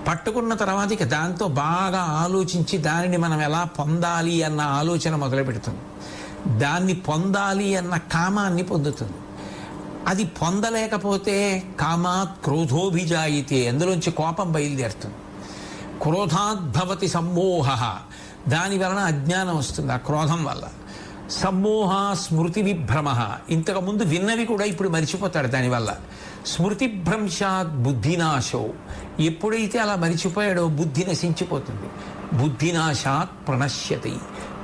Speaker 1: పట్టుకున్న తర్వాత ఇక దాంతో బాగా ఆలోచించి దానిని మనం ఎలా పొందాలి అన్న ఆలోచన మొదలు పెడుతుంది. దాన్ని పొందాలి అన్న కామాన్ని పొందుతుంది. అది పొందలేకపోతే కామాత్ క్రోధోభిజాయితే, అందులోంచి కోపం బయలుదేరుతుంది. క్రోధాద్భవతి సమ్మోహః, దాని వలన అజ్ఞానం వస్తుంది ఆ క్రోధం వల్ల. సమ్మోహ స్మృతి విభ్రమః, ఇంతకుముందు విన్నవి కూడా ఇప్పుడు మరిచిపోతాడు దానివల్ల. స్మృతిభ్రంశాత్ బుద్ధినాశో, ఎప్పుడైతే అలా మరిచిపోయాడో బుద్ధి నశించిపోతుంది. బుద్ధినాశాత్ ప్రణశ్యతి,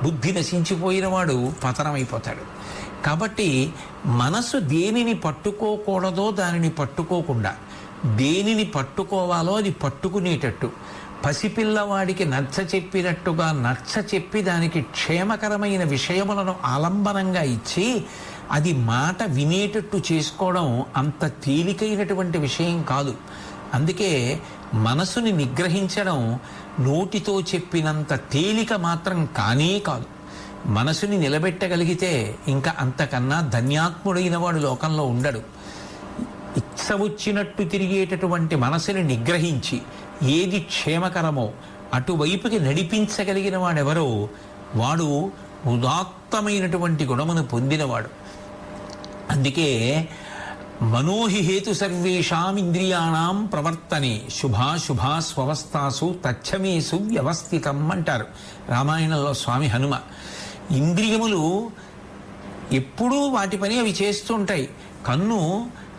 Speaker 1: బుద్ధి నశించిపోయిన వాడు పతనమైపోతాడు. కాబట్టి మనసు దేనిని పట్టుకోకూడదో దానిని పట్టుకోకుండా దేనిని పట్టుకోవాలో అది పట్టుకునేటట్టు పసిపిల్లవాడికి నచ్చ చెప్పినట్టుగా నచ్చ చెప్పి దానికి క్షేమకరమైన విషయములను ఆలంబనంగా ఇచ్చి అది మాట వినేటట్టు చేసుకోవడం అంత తేలికైనటువంటి విషయం కాదు. అందుకే మనసుని నిగ్రహించడం నోటితో చెప్పినంత తేలిక మాత్రం కానే కాదు. మనసుని నిలబెట్టగలిగితే ఇంకా అంతకన్నా ధన్యాత్ముడైన వాడు లోకంలో ఉండడు. ఇచ్చ వచ్చినట్టు తిరిగేటటువంటి మనసుని నిగ్రహించి ఏది క్షేమకరమో అటువైపుకి నడిపించగలిగిన వాడెవరో వాడు ఉదాత్తమైనటువంటి గుణమును పొందినవాడు. అందుకే మనోహి హేతు సర్వేషాం ఇంద్రియాణం ప్రవర్తనే శుభాశుభా స్వవస్థాసు తచ్చమేసు వ్యవస్థితం అంటారు రామాయణంలో స్వామి హనుమ. ఇంద్రియములు ఎప్పుడూ వాటి పని అవి చేస్తూ ఉంటాయి. కన్ను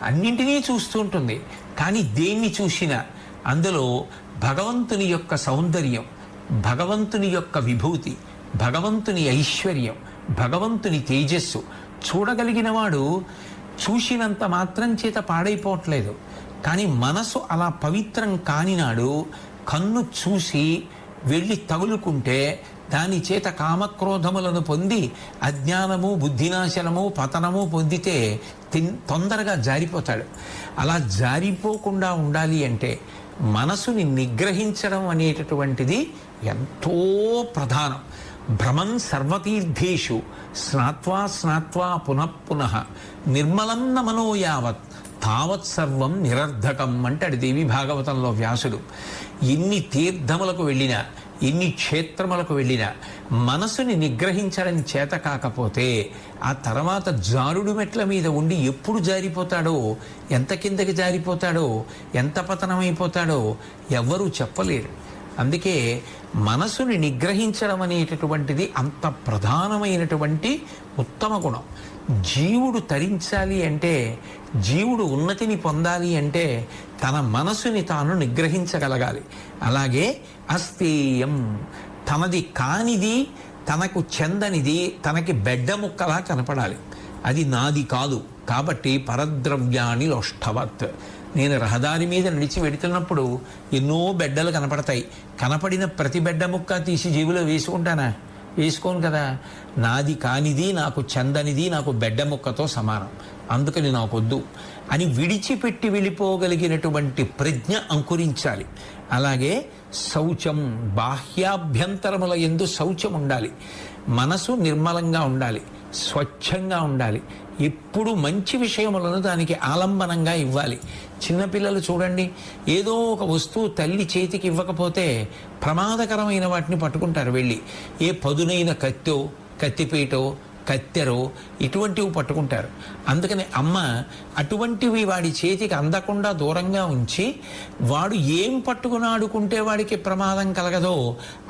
Speaker 1: అన్నింటినీ చూస్తూ ఉంటుంది. కానీ దేన్ని చూసినా అందులో భగవంతుని యొక్క సౌందర్యం, భగవంతుని యొక్క విభూతి, భగవంతుని ఐశ్వర్యం, భగవంతుని తేజస్సు చూడగలిగిన వాడు చూసినంత మాత్రం చేత పాడైపోవట్లేదు. కానీ మనసు అలా పవిత్రం కానినాడు కన్ను చూసి వెళ్ళి తగులుకుంటే దాని చేత కామక్రోధములను పొంది అజ్ఞానము, బుద్ధినాశనము, పతనము పొందితే తొందరగా జారిపోతాడు. అలా జారిపోకుండా ఉండాలి అంటే మనసుని నిగ్రహించడం అనేటటువంటిది ఎంతో ప్రధానం. భ్రమన్ సర్వతీర్థేషు స్నాత్వా స్నాత్వా పునఃపునః నిర్మలం న మనో యావత్ తావత్ సర్వం నిరర్ధకం అంటాడు దేవి భాగవతంలో వ్యాసుడు. ఎన్ని తీర్థములకు వెళ్ళినా, ఎన్ని క్షేత్రములకు వెళ్ళినా మనసుని నిగ్రహించడం చేత కాకపోతే ఆ తర్వాత జారుడు మెట్ల మీద ఉండి ఎప్పుడు జారిపోతాడో, ఎంత కిందకి జారిపోతాడో, ఎంత పతనమైపోతాడో ఎవ్వరూ చెప్పలేరు. అందుకే మనసుని నిగ్రహించడం అనేటటువంటిది అంత ప్రధానమైనటువంటి ఉత్తమ గుణం. జీవుడు తరించాలి అంటే, జీవుడు ఉన్నతిని పొందాలి అంటే తన మనసుని తాను నిగ్రహించగలగాలి. అలాగే అస్థేయం, తనది కానిది, తనకు చెందనిది తనకి బెడ్డ ముక్కలా కనపడాలి. అది నాది కాదు. కాబట్టి పరద్రవ్యాన్ని లోష్టవత్. నేను రహదారి మీద నడిచి వెడుతున్నప్పుడు ఎన్నో బెడ్డలు కనపడతాయి. కనపడిన ప్రతి బెడ్డ ముక్క తీసి జేబులో వేసుకుంటానా? వేసుకోను కదా. నాది కానిది, నాకు చెందనిది నాకు బెడ్డ ముక్కతో సమానం, అందుకని నాకొద్దు అని విడిచిపెట్టి వెళ్ళిపోగలిగినటువంటి ప్రజ్ఞ అంకురించాలి. అలాగే శౌచం, బాహ్యాభ్యంతరముల యందు శౌచం ఉండాలి. మనసు నిర్మలంగా ఉండాలి, స్వచ్ఛంగా ఉండాలి. ఎప్పుడు మంచి విషయములను దానికి ఆలంబనంగా ఇవ్వాలి. చిన్నపిల్లలు చూడండి, ఏదో ఒక వస్తువు తల్లి చేతికి ఇవ్వకపోతే ప్రమాదకరమైన వాటిని పట్టుకుంటారు వెళ్ళి. ఏ పదునైన కత్తో, కత్తిపీటో, కత్తెరో ఇటువంటివి పట్టుకుంటారు. అందుకని అమ్మ అటువంటివి వాడి చేతికి అందకుండా దూరంగా ఉంచి వాడు ఏం పట్టుకుని ఆడుకుంటే వాడికి ప్రమాదం కలగదో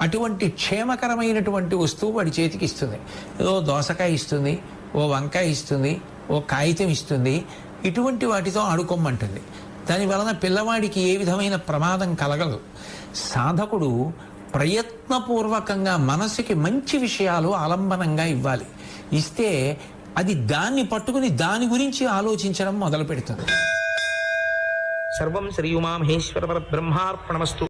Speaker 1: అటువంటి క్షేమకరమైనటువంటి వస్తువు వాడి చేతికి ఇస్తుంది. ఏదో దోసకాయ ఇస్తుంది, ఓ వంకాయ ఇస్తుంది, ఓ కాగితం ఇస్తుంది, ఇటువంటి వాటితో ఆడుకోమంటుంది. దాని వలన పిల్లవాడికి ఏ విధమైన ప్రమాదం కలగదు. సాధకుడు ప్రయత్నపూర్వకంగా మనసుకి మంచి విషయాలు ఆలంబనంగా ఇవ్వాలి. ఇస్తే అది దాన్ని పట్టుకుని దాని గురించి ఆలోచించడం మొదలు పెడుతుంది.
Speaker 2: సర్వం శ్రీ ఉమామహేశ్వర పరబ్రహ్మార్పణమస్తు.